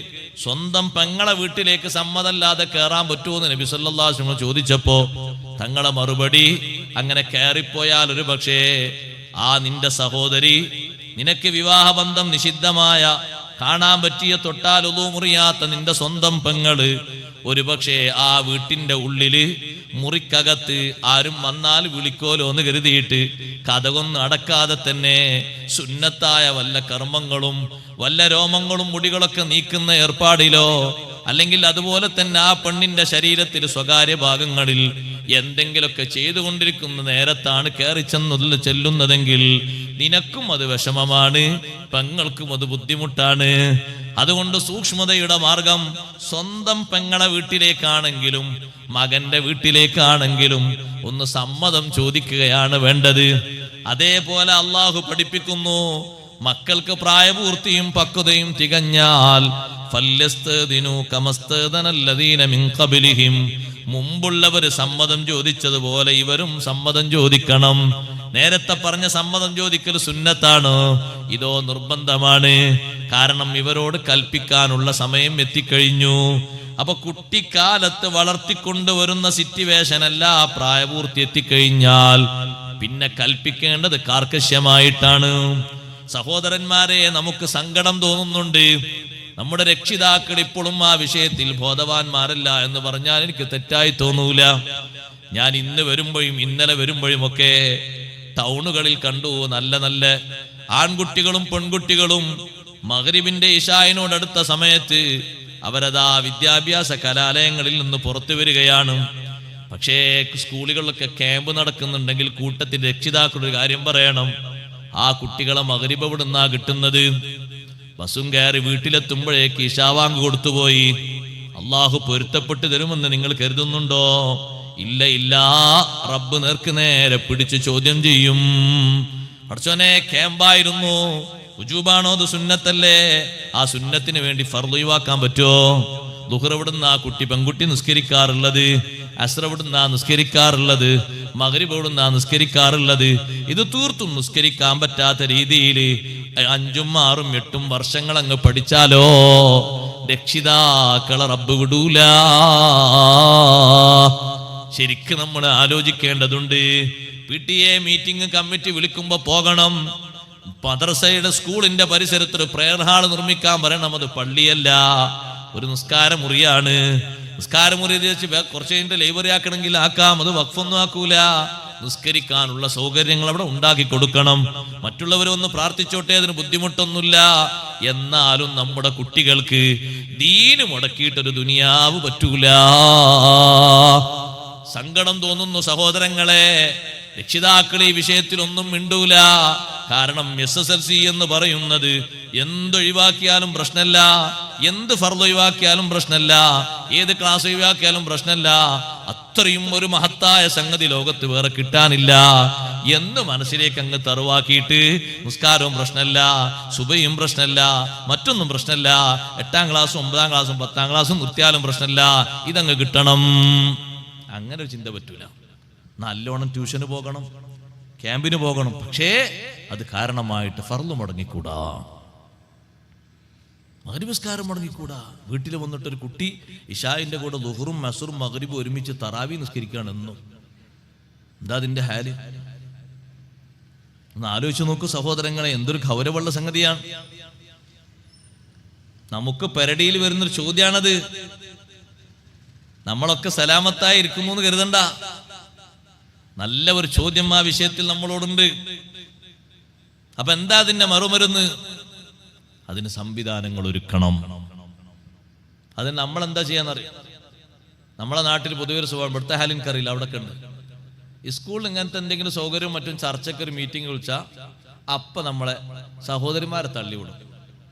സ്വന്തം പെങ്ങളെ വീട്ടിലേക്ക് സമ്മതമല്ലാതെ കയറാൻ പറ്റുമെന്ന് നബി സല്ലല്ലാഹു അലൈഹി വസല്ലം ചോദിച്ചപ്പോ തങ്ങളെ മറുപടി, അങ്ങനെ കയറിപ്പോയാൽ ഒരു പക്ഷേ ആ നിന്റെ സഹോദരി, നിനക്ക് വിവാഹബന്ധം നിഷിദ്ധമായ, കാണാൻ പറ്റിയ, തൊട്ടാൽ ഉളു മുറിയാത്ത നിന്റെ സ്വന്തം പെങ്ങള് ഒരുപക്ഷെ ആ വീട്ടിന്റെ ഉള്ളില് മുറിക്കകത്ത് ആരും വന്നാൽ വിളിക്കോലോ എന്ന് കരുതിയിട്ട് കതകൊന്നും അടക്കാതെ തന്നെ സുന്നത്തായ വല്ല കർമ്മങ്ങളും വല്ല രോമങ്ങളും മുടികളൊക്കെ നീക്കുന്ന ഏർപ്പാടിലോ, അല്ലെങ്കിൽ അതുപോലെ തന്നെ ആ പെണ്ണിന്റെ ശരീരത്തിൽ സ്വകാര്യ ഭാഗങ്ങളിൽ എന്തെങ്കിലുമൊക്കെ ചെയ്തുകൊണ്ടിരിക്കുന്ന നേരത്താണ് കയറി ചെല്ലുന്നതെങ്കിൽ നിനക്കും അത് വിഷമമാണ്, പെങ്ങൾക്കും അത് ബുദ്ധിമുട്ടാണ്. അതുകൊണ്ട് സൂക്ഷ്മതയുടെ മാർഗം സ്വന്തം പെങ്ങളെ വീട്ടിലേക്കാണെങ്കിലും മകന്റെ വീട്ടിലേക്കാണെങ്കിലും ഒന്ന് സമ്മതം ചോദിക്കുകയാണ് വേണ്ടത്. അതേപോലെ അള്ളാഹു പഠിപ്പിക്കുന്നു, മക്കൾക്ക് പ്രായപൂർത്തിയും പക്വതയും തികഞ്ഞാൽ ഫല്യസ്തഅ്ദിനൂ കമസ്തഅ്ദനല്ലദീന മിൻ ഖബ്ലിഹിം, മുമ്പുള്ളവർ സമ്മതം ചോദിച്ചതുപോലെ ഇവരും സമ്മതം ചോദിക്കണം. നേരത്തെ പറഞ്ഞ സമ്മതം ചോദിക്കൽ സുന്നത്താണ്, ഇതോ നിർബന്ധമാണ്. കാരണം ഇവരോട് കൽപ്പിക്കാനുള്ള സമയം എത്തിക്കഴിഞ്ഞു. അപ്പൊ കുട്ടിക്കാലത്ത് വളർത്തിക്കൊണ്ടുവരുന്ന സിറ്റുവേഷൻ അല്ല, പ്രായപൂർത്തി എത്തിക്കഴിഞ്ഞാൽ പിന്നെ കൽപ്പിക്കേണ്ടത് കാർക്കശ്യമായിട്ടാണ്. സഹോദരന്മാരെ, നമുക്ക് സങ്കടം തോന്നുന്നുണ്ട്. നമ്മുടെ രക്ഷിതാക്കൾ ഇപ്പോഴും ആ വിഷയത്തിൽ ബോധവാന്മാരല്ല എന്ന് പറഞ്ഞാൽ എനിക്ക് തെറ്റായി തോന്നൂല. ഞാൻ ഇന്ന് വരുമ്പോഴും ഇന്നലെ വരുമ്പോഴും ഒക്കെ ടൗണുകളിൽ കണ്ടു നല്ല നല്ല ആൺകുട്ടികളും പെൺകുട്ടികളും മഗ്രിബിന്റെ ഇശായിനോടടുത്ത സമയത്ത് അവരതാ വിദ്യാഭ്യാസ കലാലയങ്ങളിൽ നിന്ന് പുറത്തു വരികയാണ്. പക്ഷേ സ്കൂളുകളിലൊക്കെ ക്യാമ്പ് നടക്കുന്നുണ്ടെങ്കിൽ കൂട്ടത്തിൽ രക്ഷിതാക്കളുടെ കാര്യം പറയണം. ആ കുട്ടികളെ മഗ്രിബ് എവിടുന്നാ കിട്ടുന്നത്? ബസും കയറി വീട്ടിലെത്തുമ്പോഴേക്ക് ഇശാവാങ്ക് കൊടുത്തുപോയി. അള്ളാഹു പൊരുത്തപ്പെട്ട് തരുമെന്ന് നിങ്ങൾ കരുതുന്നുണ്ടോ? ഇല്ല ഇല്ല, റബ്ബ് നേർക്ക് നേരെ പിടിച്ച് ചോദ്യം ചെയ്യും. പടച്ചോനെ, ക്യാമ്പായിരുന്നു, ഉജൂബാണോ അത് സുന്നത്തല്ലേ? ആ സുന്നത്തിന് വേണ്ടി ഫർള് ഒഴിവാക്കാൻ പറ്റുമോ? ദുഹർ എവിടുന്ന ആ പെൺകുട്ടി നിസ്കരിക്കാറുള്ളത്, അസ്ർ എവിടുന്ന നിസ്കരിക്കാറുള്ളത്, മഗ്രിബ് എവിടുന്ന നിസ്കരിക്കാറുള്ളത്? ഇത് തീർത്തും നിസ്കരിക്കാൻ പറ്റാത്ത രീതിയിൽ 5, 6, 8 വർഷങ്ങൾ അങ്ങ് പഠിച്ചാലോ രക്ഷിതാക്കളെ റബ്ബ് വിടൂല. ശരിക്കും നമ്മൾ ആലോചിക്കേണ്ടതുണ്ട്. PTA മീറ്റിംഗ് കമ്മിറ്റി വിളിക്കുമ്പോ പോകണം. മദ്രസയുടെ സ്കൂളിന്റെ പരിസരത്ത് ഒരു പ്രയർ ഹാൾ നിർമ്മിക്കാൻ പറയണം. അത് പള്ളിയല്ല, ഒരു നിസ്കാര മുറിയാണ്. നിസ്കാര മുറി കുറച്ച് കഴിഞ്ഞിട്ട് ലൈബ്രറി ആക്കണമെങ്കിൽ ആക്കാം, അത് വഖഫൊന്നും ആക്കൂല. നിസ്കരിക്കാനുള്ള സൗകര്യങ്ങൾ അവിടെ ഉണ്ടാക്കി കൊടുക്കണം. മറ്റുള്ളവരൊന്ന് പ്രാർത്ഥിച്ചോട്ടെ, അതിന് ബുദ്ധിമുട്ടൊന്നുമില്ല. എന്നാലും നമ്മുടെ കുട്ടികൾക്ക് ദീന് മുടക്കിയിട്ടൊരു ദുനിയാവ് പറ്റൂല. സങ്കടം തോന്നുന്നു സഹോദരങ്ങളെ. രക്ഷിതാക്കൾ ഈ വിഷയത്തിൽ ഒന്നും മിണ്ടൂല. കാരണം SSLC എന്ന് പറയുന്നത് എന്തൊഴിവാക്കിയാലും പ്രശ്നമല്ല, എന്ത് ഫർള് ഒഴിവാക്കിയാലും പ്രശ്നമല്ല, ഏത് ക്ലാസ് ഒഴിവാക്കിയാലും പ്രശ്നമല്ല. അത്രയും ഒരു മഹത്തായ സംഗതി ലോകത്ത് വേറെ കിട്ടാനില്ല എന്ന് മനസ്സിലേക്ക് അങ്ങ് തറുവാക്കിയിട്ട് നിസ്കാരവും പ്രശ്നമല്ല, സുബഹിയും പ്രശ്നമല്ല, മറ്റൊന്നും പ്രശ്നമല്ല, 8ാം ക്ലാസ്സും 9ാം ക്ലാസ്സും 10ാം ക്ലാസ്സും നിർത്തിയാലും പ്രശ്നമല്ല, ഇതങ്ങ് കിട്ടണം. അങ്ങനെ ഒരു ചിന്ത പറ്റൂല. നല്ലോണം ട്യൂഷന് പോകണം, ക്യാമ്പിന് പോകണം. പക്ഷേ അത് കാരണമായിട്ട് ഫർള് മുടങ്ങിക്കൂടാ, മഗ്രിബ് നിസ്കാരം മുടങ്ങിക്കൂടാ. വീട്ടിൽ വന്നിട്ടൊരു കുട്ടി ഇശായിന്റെ കൂടെ ളുഹറും അസ്റും മഗ്രിബും ഒരുമിച്ച് തറാവി നിസ്കരിക്കുകയാണ് എന്നും. എന്താ അതിന്റെ ഹാല്? ഒന്ന് ആലോചിച്ച് നോക്കൂ സഹോദരങ്ങളെ, എന്തൊരു ഗൗരവമുള്ള സംഗതിയാണ്. നമുക്ക് പെരടിയിൽ വരുന്നൊരു ചോദ്യമാണത്. നമ്മളൊക്കെ സലാമത്തായി ഇരിക്കുന്നു എന്ന് കരുതണ്ട. നല്ല ഒരു ചോദ്യം ആ വിഷയത്തിൽ നമ്മളോടുണ്ട്. അപ്പൊ എന്താ അതിന്റെ മറുമരുന്ന്? അതിന് സംവിധാനങ്ങൾ ഒരുക്കണം. അതിന് നമ്മളെന്താ ചെയ്യാന്നറിയാം. നമ്മളെ നാട്ടിൽ പൊതുവെ ഒരു സ്വഭാവം, ഇവിടുത്തെ ഹാലിൻ കറിയില്ല, അവിടെ ഒക്കെ ഉണ്ട്. ഈ സ്കൂളിൽ ഇങ്ങനത്തെ എന്തെങ്കിലും സൗകര്യവും മറ്റും ചർച്ചയ്ക്ക് ഒരു മീറ്റിംഗ് വിളിച്ചാൽ അപ്പൊ നമ്മളെ സഹോദരിമാരെ തള്ളിവിടും.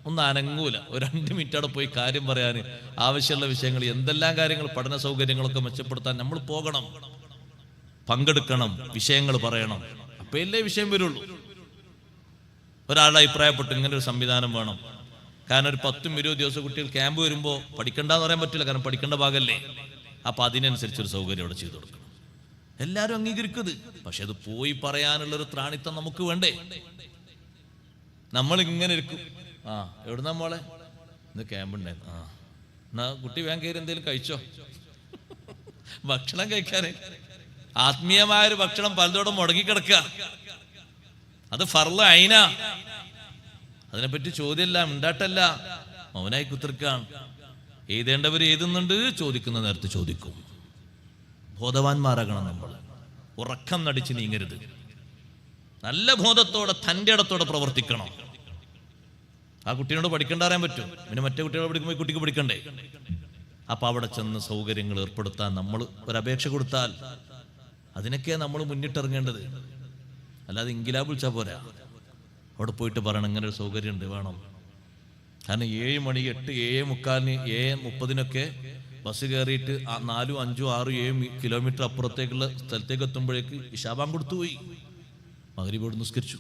ഒന്നും അനങ്ങൂല. ഒരു 2 മിനിറ്റ് അവിടെ പോയി കാര്യം പറയാൻ, ആവശ്യമുള്ള വിഷയങ്ങൾ, എന്തെല്ലാം കാര്യങ്ങൾ, പഠന സൗകര്യങ്ങളൊക്കെ മെച്ചപ്പെടുത്താൻ നമ്മൾ പോകണം, പങ്കെടുക്കണം, വിഷയങ്ങൾ പറയണം. അപ്പോഴല്ലേ വിഷയം വരുള്ളൂ. ഒരാളുടെ അഭിപ്രായപ്പെട്ടു ഇങ്ങനെ ഒരു സംവിധാനം വേണം. കാരണം ഒരു 10-20 ദിവസം കുട്ടികൾ ക്യാമ്പ് വരുമ്പോൾ പഠിക്കണ്ടെന്ന് പറയാൻ പറ്റില്ല, കാരണം പഠിക്കേണ്ട ഭാഗമല്ലേ. അപ്പൊ അതിനനുസരിച്ചൊരു സൗകര്യം അവിടെ ചെയ്തു കൊടുക്കണം. എല്ലാവരും അംഗീകരിക്കുന്നത്. പക്ഷെ അത് പോയി പറയാനുള്ളൊരു ത്രാണിത്തം നമുക്ക് വേണ്ടേ? നമ്മൾ ഇങ്ങനെ ഇരിക്കും. എവിടുന്നാ മോളെ? ഇന്ന് ക്യാമ്പ് ഉണ്ടായിരുന്നു. എന്നാ കുട്ടി വേഗം കയറി എന്തെങ്കിലും കഴിച്ചോ. ഭക്ഷണം കഴിക്കാന് ആത്മീയമായൊരു ഭക്ഷണം പലതോടെ മുടങ്ങിക്കിടക്കുക. അത് ഫർള് ഐന. അതിനെപ്പറ്റി ചോദ്യമല്ല, ഉണ്ടാട്ടല്ല, മൗനായി കുത്തിർക്കാണ്. എഴുതേണ്ടവർ എഴുതുന്നുണ്ട്, ചോദിക്കുന്ന നേരത്ത് ചോദിക്കും. ബോധവാന്മാരാകണം നമ്മൾ. ഉറക്കം നടിച്ച് നീങ്ങരുത്. നല്ല ബോധത്തോടെ തൻ്റെ ഇടത്തോടെ പ്രവർത്തിക്കണം. ആ കുട്ടീനോട് പഠിക്കണ്ട അറിയാൻ പറ്റും, പിന്നെ മറ്റേ കുട്ടികളെ പഠിക്കുമ്പോൾ കുട്ടിക്ക് പഠിക്കണ്ടേ? അപ്പൊ അവിടെ ചെന്ന് സൗകര്യങ്ങൾ ഏർപ്പെടുത്താൻ നമ്മൾ ഒരപേക്ഷ കൊടുത്താൽ അതിനൊക്കെയാണ് നമ്മൾ മുന്നിട്ടിറങ്ങേണ്ടത്. അല്ലാതെ ഇങ്കിലാബ് വിളിച്ചാൽ പോരാ. അവിടെ പോയിട്ട് പറയണം ഇങ്ങനെ ഒരു സൗകര്യം ഉണ്ട്, വേണം. കാരണം 7 മണി 8, 7:45, 7:30 ബസ് കയറിയിട്ട് 4, 5, 6, 7 കിലോമീറ്റർ അപ്പുറത്തേക്കുള്ള സ്ഥലത്തേക്ക് എത്തുമ്പോഴേക്ക് ഇശാബാൻ കൊടുത്തുപോയി. മഗ്രിബോട് നിസ്കരിച്ചു,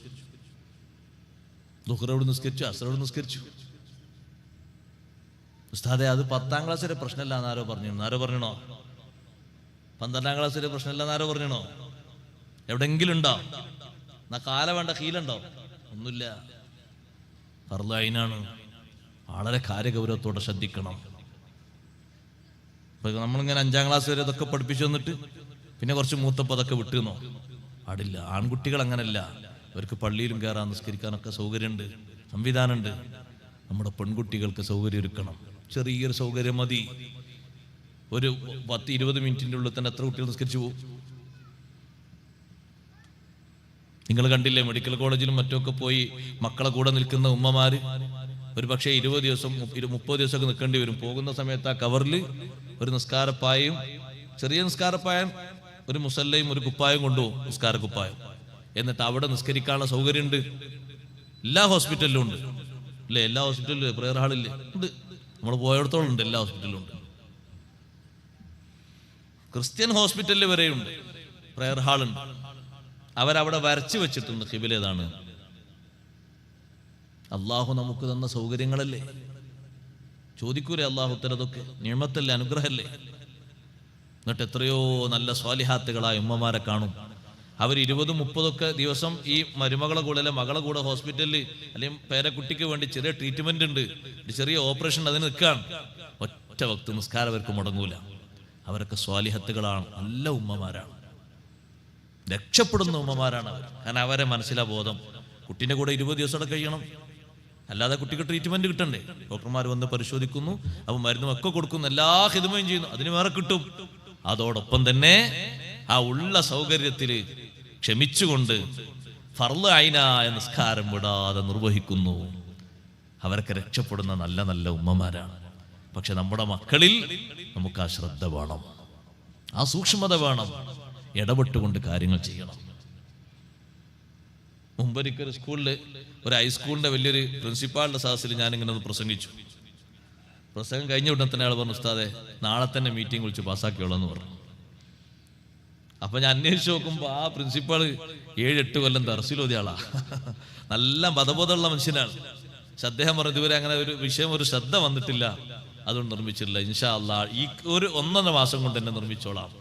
ദുഹ്റോട് നിസ്കരിച്ചു, അസ്റോട് നിസ്കരിച്ചു. ഉസ്താദെ അത് 10ാം ക്ലാസ് വരെ പ്രശ്നമില്ല എന്നാരോ പറഞ്ഞു. ആരോ പറഞ്ഞണോ? 12ാം ക്ലാസ് വരെ പ്രശ്നമില്ല എന്നാരോ പറഞ്ഞണോ? എവിടെങ്കിലും ഉണ്ടോ? എന്നാ കാല വേണ്ട ഹീലുണ്ടോ? ഒന്നുമില്ല. ഫർള് ഐനാണ്. വളരെ കാര്യഗൗരവത്തോടെ ശ്രദ്ധിക്കണം. ഇപ്പൊ നമ്മളിങ്ങനെ 5ാം ക്ലാസ് വരെ ഇതൊക്കെ പഠിപ്പിച്ചു വന്നിട്ട് പിന്നെ കുറച്ച് മൂത്തപ്പോൾ അതൊക്കെ വിട്ടുന്നോ? പാടില്ല. ആൺകുട്ടികൾ അങ്ങനല്ല. അവർക്ക് പള്ളിയിലും കയറാൻ, നിസ്കരിക്കാനൊക്കെ സൗകര്യമുണ്ട്, സംവിധാനമുണ്ട്. നമ്മുടെ പെൺകുട്ടികൾക്ക് സൗകര്യം ഒരുക്കണം. ചെറിയൊരു സൗകര്യം മതി. ഒരു 10-20 മിനിറ്റിൻ്റെ ഉള്ളിൽ തന്നെ എത്ര കുട്ടികൾ നിസ്കരിച്ചു പോകും? നിങ്ങൾ കണ്ടില്ലേ, മെഡിക്കൽ കോളേജിലും മറ്റുമൊക്കെ പോയി മക്കളെ കൂടെ നിൽക്കുന്ന ഉമ്മമാര് ഒരു പക്ഷേ 20 ദിവസം 30 ദിവസമൊക്കെ നിൽക്കേണ്ടി വരും. പോകുന്ന സമയത്ത് ആ കവറിൽ ഒരു നിസ്കാരപ്പായും, ചെറിയ നിസ്കാരപ്പായം, ഒരു മുസല്ലയും ഒരു കുപ്പായം കൊണ്ടുപോകും, നിസ്കാര കുപ്പായം. എന്നിട്ട് അവിടെ നിസ്കരിക്കാനുള്ള സൗകര്യമുണ്ട്. എല്ലാ ഹോസ്പിറ്റലിലും ഉണ്ട് അല്ലേ? എല്ലാ ഹോസ്പിറ്റലിലും പ്രയർ ഹാളില്ലേ? ഉണ്ട്. നമ്മൾ പോയിടത്തോളം ഉണ്ട്, എല്ലാ ഹോസ്പിറ്റലിലും ഉണ്ട്. ക്രിസ്ത്യൻ ഹോസ്പിറ്റലിൽ വരെയുണ്ട് പ്രയർ ഹാളുണ്ട്. അവരവിടെ വരച്ചു വെച്ചിട്ടുണ്ട് ഖിബില ഏതാണ്. അള്ളാഹു നമുക്ക് തന്ന സൗകര്യങ്ങളല്ലേ? ചോദിക്കൂലേ അള്ളാഹു തരതൊക്കെ? നിഅമത്തല്ലേ, അനുഗ്രഹല്ലേ? എന്നിട്ട് എത്രയോ നല്ല സ്വാലിഹാത്തുകളായ ഉമ്മമാരെ കാണും. അവർ 20-30 ദിവസം ഈ മരുമകളെ കൂടെ അല്ലെ മകളെ കൂടെ ഹോസ്പിറ്റലിൽ അല്ലെങ്കിൽ പേരക്കുട്ടിക്ക് വേണ്ടി ചെറിയ ട്രീറ്റ്മെന്റ് ഉണ്ട്, ചെറിയ ഓപ്പറേഷൻ, അതിന് നിൽക്കുകയാണ്. ഒറ്റ വക്ത് നിസ്കാരം അവർക്ക് മുടങ്ങൂല. അവരൊക്കെ സ്വാലിഹത്തുകളാണ്, നല്ല ഉമ്മമാരാണ്, രക്ഷപ്പെടുന്ന ഉമ്മമാരാണ് അവർ. കാരണം അവരെ മനസ്സിലാ ബോധം, കുട്ടീൻ്റെ കൂടെ 20 ദിവസം കഴിയണം, അല്ലാതെ കുട്ടിക്ക് ട്രീറ്റ്മെന്റ് കിട്ടണ്ടേ? ഡോക്ടർമാർ വന്ന് പരിശോധിക്കുന്നു, അപ്പൊ മരുന്നും ഒക്കെ കൊടുക്കുന്നു, എല്ലാ ഹിദ്മയും ചെയ്യുന്നു, അതിന് വേറെ കിട്ടും. അതോടൊപ്പം തന്നെ ആ ഉള്ള സൗകര്യത്തിൽ ക്ഷമിച്ചുകൊണ്ട് ഫർള് ഐനായ നിസ്കാരം വിടാതെ നിർവഹിക്കുന്നു. അവരൊക്കെ രക്ഷപ്പെടുന്ന നല്ല നല്ല ഉമ്മമാരാണ്. പക്ഷെ നമ്മുടെ മക്കളിൽ നമുക്ക് ആ ശ്രദ്ധ വേണം, ആ സൂക്ഷ്മത വേണം, ഇടപെട്ടുകൊണ്ട് കാര്യങ്ങൾ ചെയ്യണം. മുമ്പൊരിക്കൊരു സ്കൂളിൽ, ഒരു ഹൈസ്കൂളിന്റെ വലിയൊരു പ്രിൻസിപ്പാളിന്റെ സദസ്സിൽ ഞാനിങ്ങനെ ഒന്ന് പ്രസംഗിച്ചു. പ്രസംഗം കഴിഞ്ഞ ഉടനെ തന്നെ അയാൾ പറഞ്ഞു, ഉസ്താദെ നാളെ തന്നെ മീറ്റിംഗ് വിളിച്ച് പാസ്സാക്കിയോളൂ എന്ന് പറഞ്ഞു. അപ്പൊ ഞാൻ അന്വേഷിച്ച് നോക്കുമ്പോ ആ പ്രിൻസിപ്പാള് 7-8 കൊല്ലം ദർസിലോതിയ ആളാ, നല്ല മതബോധമുള്ള മനുഷ്യനാണ്. പക്ഷെ അദ്ദേഹം പറഞ്ഞു, ഇതുവരെ അങ്ങനെ ഒരു വിഷയം, ഒരു ശ്രദ്ധ വന്നിട്ടില്ല, അതുകൊണ്ട് നിർമ്മിച്ചിട്ടില്ല. ഇൻഷാ അല്ലാഹ് ഈ ഒരു 1.5 മാസം കൊണ്ട് തന്നെ നിർമ്മിച്ചോളാം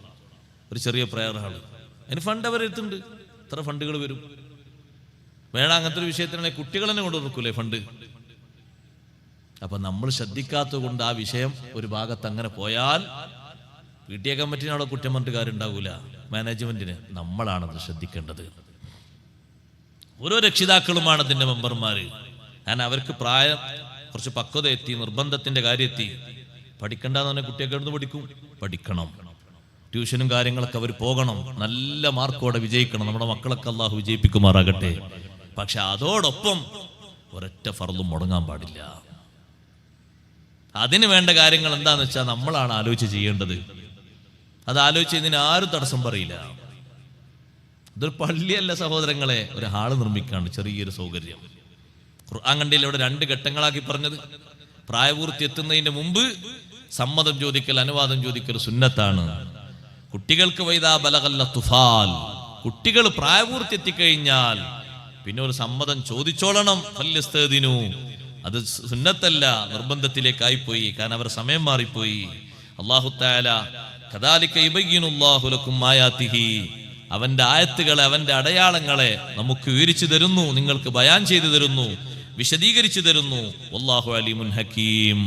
ഒരു ചെറിയ പ്രയർ ഹാള്. അതിന് ഫണ്ട് അവരെടുത്തുണ്ട്. എത്ര ഫണ്ടുകൾ വരും വേണം അങ്ങനത്തെ ഒരു വിഷയത്തിനാണെങ്കിൽ കുട്ടികൾ തന്നെ കൊണ്ട് നോക്കൂലേ ഫണ്ട്. അപ്പൊ നമ്മൾ ശ്രദ്ധിക്കാത്തത് കൊണ്ട് ആ വിഷയം ഒരു ഭാഗത്ത് അങ്ങനെ പോയാൽ PTA കമ്മിറ്റിന് അവിടെ കുറ്റം പറഞ്ഞിട്ട് കാര്യം ഉണ്ടാകൂല, മാനേജ്മെന്റിന്. നമ്മളാണത് ശ്രദ്ധിക്കേണ്ടത്. ഓരോ രക്ഷിതാക്കളുമാണ് അതിന്റെ മെമ്പർമാര്. കാരണം അവർക്ക് പ്രായം കുറച്ച് പക്വത എത്തി, നിർബന്ധത്തിന്റെ കാര്യം എത്തി. പഠിക്കണ്ടെന്ന് പറഞ്ഞാൽ കുട്ടിയൊക്കെ എടുത്ത് പഠിക്കണം. ട്യൂഷനും കാര്യങ്ങളൊക്കെ അവർ പോകണം, നല്ല മാർക്കോടെ വിജയിക്കണം. നമ്മുടെ മക്കളൊക്കെ അള്ളാഹു വിജയിപ്പിക്കുമാറാകട്ടെ. പക്ഷെ അതോടൊപ്പം ഒരൊറ്റ ഫർളും മുടങ്ങാൻ പാടില്ല. അതിന് വേണ്ട കാര്യങ്ങൾ എന്താന്ന് വെച്ചാൽ നമ്മളാണ് ആലോചിച്ച് ചെയ്യേണ്ടത്. അത് ആലോചിച്ച് ഇതിന് ആരും തടസ്സം പറയില്ല. ഇതൊരു പള്ളിയല്ല സഹോദരങ്ങളെ, ഒരു ഹാള് നിർമ്മിക്കാണ്, ചെറിയൊരു സൗകര്യം. ഖുർആൻ കണ്ടില്ല ഇവിടെ 2 ഘട്ടങ്ങളാക്കി പറഞ്ഞത്. പ്രായപൂർത്തി എത്തുന്നതിന്റെ മുമ്പ് സമ്മതം ചോദിക്കൽ, അനുവാദം ചോദിക്കൽ സുന്നത്താണ്. കുട്ടികൾക്ക് വൈദാ ബലഗൽ തുഫാൽ, കുട്ടികൾ പ്രായപൂർത്തി എത്തിക്കഴിഞ്ഞാൽ പിന്നെ ഒരു സമ്മതം ചോദിച്ചോളണം. ഫല്യസ്തദിനു, അത് സുന്നത്തല്ല, നിർബന്ധത്തിലേക്കായിപ്പോയി. കാരണം അവർ സമയം മാറിപ്പോയി. അല്ലാഹു തആല കദാലിക യുബയ്യിനുല്ലാഹു ലക്കും ആയാതിഹി, അവന്റെ ആയത്തുകളെ, അവന്റെ അടയാളങ്ങളെ നമുക്ക് വിവരിച്ചു തരുന്നു, നിങ്ങൾക്ക് ബയാൻ ചെയ്തു തരുന്നു, വിശദീകരിച്ചു തരുന്നു. വല്ലാഹു അലീമുൻ ഹകീം.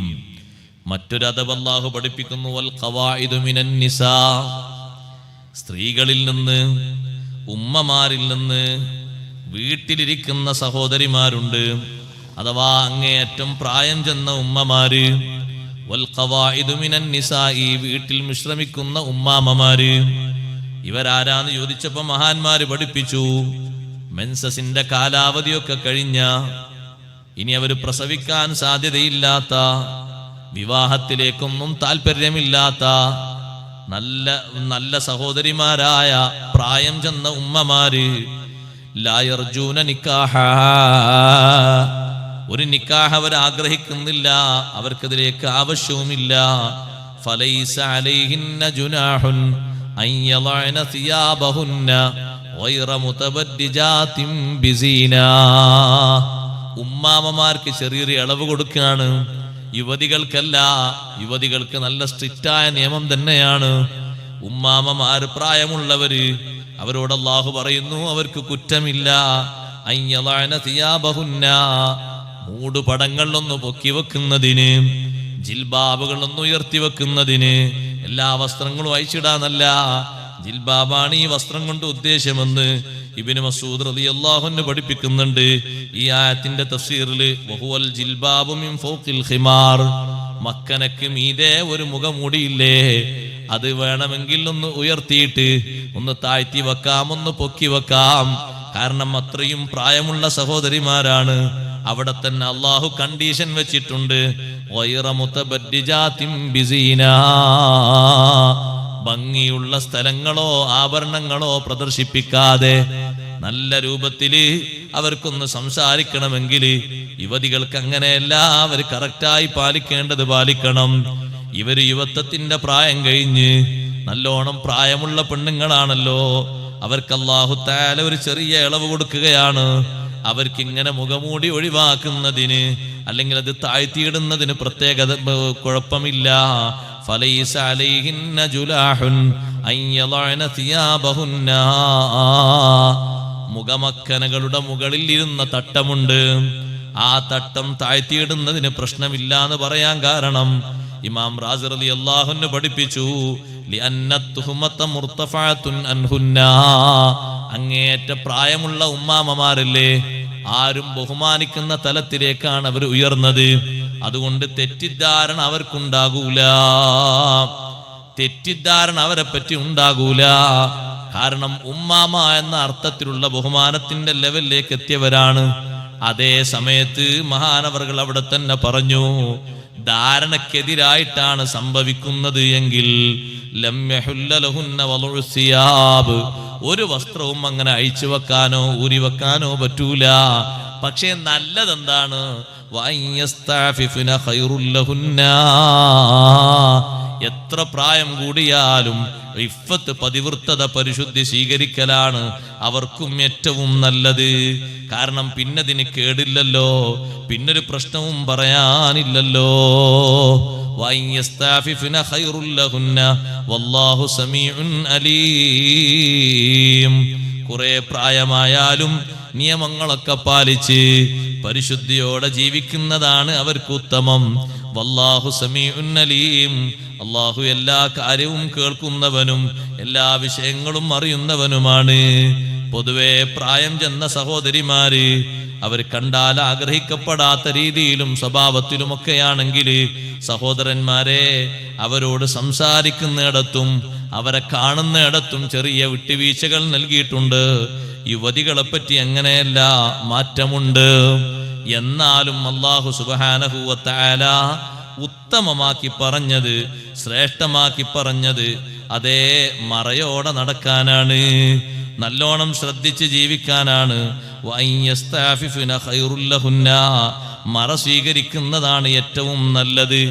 മറ്റൊരു അദബ് അല്ലാഹു പഠിപ്പിക്കുന്നു. വൽ ഖവാഇദു മിനൻ നിസാ, സ്ത്രീകളിൽ നിന്ന്, ഉമ്മമാരിൽ നിന്ന്, വീട്ടിലിരിക്കുന്ന സഹോദരിമാരുണ്ട്, അഥവാ അങ്ങേയറ്റം പ്രായം ചെന്ന ഉമ്മമാര്. വൽ ഖവാഇദു മിനൻ നിസാഇ, വീട്ടിൽ വിശ്രമിക്കുന്ന ഉമ്മാമമാര്. ഇവരാരാന്ന് ചോദിച്ചപ്പോ മഹാന്മാര് പഠിപ്പിച്ചു, മെൻസസിന്റെ കാലാവധിയൊക്കെ കഴിഞ്ഞ, ഇനി അവര് പ്രസവിക്കാൻ സാധ്യതയില്ലാത്ത, വിവാഹത്തിലേക്കൊന്നും താല്പര്യമില്ലാത്ത നല്ല നല്ല സഹോദരിമാരായ പ്രായം ചെന്ന ഉമ്മമാര്. ലാ യർജൂന നിക്കാഹ, ഒരു നിക്കാഹ് അവർ ആഗ്രഹിക്കുന്നില്ല, അവർക്കതിലേക്ക് ആവശ്യവുമില്ല. ഫലൈസ അലൈഹിന്ന ജുനാഹുൻ അൻ യളഅന സിയാബഹുന്ന ഗൈറ മുതബദ്ദിജാതിൻ ബിസീന. ഉമ്മാമമാർക്ക് ചെറിയൊരു ഇളവ് കൊടുക്കുകയാണ്, യുവതികൾക്കല്ല. യുവതികൾക്ക് നല്ല സ്ട്രിക്റ്റായ നിയമം തന്നെയാണ്. ഉമ്മാമമാര്, പ്രായമുള്ളവര്, അവരോട് അല്ലാഹു പറയുന്നു അവർക്ക് കുറ്റമില്ല. അൻ യളഅന സിയാബഹുന്ന, മൂടുപടങ്ങളിലൊന്ന് പൊക്കി വെക്കുന്നതിന്, ജിൽബാബുകളൊന്ന് ഉയർത്തി വെക്കുന്നതിന്. എല്ലാ വസ്ത്രങ്ങളും അയച്ചിടാന്നല്ല, ജിൽബാബാണ് ഈ വസ്ത്രം കൊണ്ട് ഉദ്ദേശമെന്ന് ഇബ്നു മസ്ഊദ് റളിയല്ലാഹു അൻഹു പഠിപ്പിക്കുന്നുണ്ട്. ഈ ആയത്തിന്റെ തഫ്സീറില് വഹുവൽ ജിൽബാബു മിൻ ഫൗഖിൽ ഖിമാർ, മക്കനക്ക് മീതെ ഒരു മുഖമൂടിയില്ലേ, അത് വേണമെങ്കിൽ ഒന്ന് ഉയർത്തിയിട്ട് ഒന്ന് താഴ്ത്തി വെക്കാം, ഒന്ന് പൊക്കി വെക്കാം. കാരണം അത്രയും പ്രായമുള്ള സഹോദരിമാരാണ്. അവിടെ തന്നെ അള്ളാഹു കണ്ടീഷൻ വെച്ചിട്ടുണ്ട്, ഗൈറ മുതബദ്ദിജാതിൻ ബിസീന, ഭംഗിയുള്ള സ്ഥലങ്ങളോ ആഭരണങ്ങളോ പ്രദർശിപ്പിക്കാതെ നല്ല രൂപത്തില് അവർക്കൊന്ന് സംസാരിക്കണമെങ്കിൽ യുവതികൾക്ക് അങ്ങനെയല്ല, അവർ കറക്റ്റായി പാലിക്കേണ്ടത് പാലിക്കണം. ഇവര് യുവത്വത്തിന്റെ പ്രായം കഴിഞ്ഞ് നല്ലോണം പ്രായമുള്ള പെണ്ണുങ്ങളാണല്ലോ, അവർക്ക് അല്ലാഹു തആല ഒരു ചെറിയ ഇളവ് കൊടുക്കുകയാണ്. അവർക്ക് ഇങ്ങനെ മുഖമൂടി ഒഴിവാക്കുന്നതിന്, അല്ലെങ്കിൽ അത് താഴ്ത്തിയിടുന്നതിന് പ്രത്യേകത കുഴപ്പമില്ല. ഫലൈസ അലൈഹിന്ന ജുലാഹുൻ അൻ യളഅന സിയാബഹുന്ന, മുഖമക്കനകളുടെ മുകളിൽ ഇരുന്ന തട്ടമുണ്ട്, ആ തട്ടം താഴ്ത്തിയിടുന്നതിന് പ്രശ്നമില്ല എന്ന് പറയാൻ കാരണം ഇമാം റാസി റളിയല്ലാഹു അൻഹു പഠിപ്പിച്ചു, ലിഅന്ന തുഹ്മത മുർതഫഅതുൻ അൻഹുന്ന, അങ്ങേയറ്റ പ്രായമുള്ള ഉമ്മാമമാരല്ലേ, ആരും ബഹുമാനിക്കുന്ന തലത്തിലേക്കാണ് അവർ ഉയർന്നത്. അതുകൊണ്ട് തെറ്റിദ്ധാരണ അവർക്കുണ്ടാകൂല, തെറ്റിദ്ധാരണ അവരെ പറ്റി ഉണ്ടാകൂല. കാരണം ഉമ്മാമ എന്ന അർത്ഥത്തിലുള്ള ബഹുമാനത്തിന്റെ ലെവലിലേക്ക് എത്തിയവരാണ്. അതേ സമയത്ത് മഹാനവറുകൾ അവിടെ തന്നെ പറഞ്ഞു, ധാരണക്കെതിരായിട്ടാണ് സംഭവിക്കുന്നത് എങ്കിൽ ലം യഹുല്ല ലഹുന്ന വളുഉ സിയാബ്, ഒരു വസ്ത്രവും അങ്ങനെ അഴിച്ചു വെക്കാനോ ഊരി വെക്കാനോ പറ്റൂല. പക്ഷേ നല്ലതെന്താണ്, വയസ്തഅഫിഫ്ന ഖൈറുൽ ലഹുന്ന, എത്ര പ്രായം കൂടിയാലും ഇഫ്ഫത്ത്, പതിവൃത്തത, പരിശുദ്ധി സ്വീകരിക്കലാണ് അവർക്കും ഏറ്റവും നല്ലത്. കാരണം പിന്നതിന് കേടില്ലല്ലോ, പിന്നൊരു പ്രശ്നവും പറയാനില്ലല്ലോ. വയസ്തഅഫിഫ്ന ഖൈറുൽ ലഹുന്ന വല്ലാഹു സമീഉൻ അലീം. കുറെ പ്രായമായാലും നിയമങ്ങളൊക്കെ പാലിച്ച് പരിശുദ്ധിയോടെ ജീവിക്കുന്നതാണ് അവർക്ക് ഉത്തമം. വല്ലാഹു സമീഉൻ അലീം, അല്ലാഹു എല്ലാ കാര്യവും കേൾക്കുന്നവനും എല്ലാ വിഷയങ്ങളും അറിയുന്നവനുമാണ്. പൊതുവെ പ്രായം ചെന്ന സഹോദരിമാര് അവർ കണ്ടാൽ ആഗ്രഹിക്കപ്പെടാത്ത രീതിയിലും സ്വഭാവത്തിലുമൊക്കെയാണെങ്കിൽ സഹോദരന്മാരെ, അവരോട് സംസാരിക്കുന്നിടത്തും അവരെ കാണുന്നിടത്തും ചെറിയ വിട്ടുവീഴ്ചകൾ നൽകിയിട്ടുണ്ട്. യുവതികളെ പറ്റി അങ്ങനെയല്ല, മാറ്റമുണ്ട്. എന്നാലും അല്ലാഹു സുബ്ഹാനഹു വ തആല ഉത്തമമാക്കി പറഞ്ഞത്, ശ്രേഷ്ഠമാക്കി പറഞ്ഞത് അതേ മറയോടെ നടക്കാനാണ്, നല്ലോണം ശ്രദ്ധിച്ച് ജീവിക്കാനാണ്. മറ സ്വീകരിക്കുന്നതാണ് ഏറ്റവും നല്ലത്.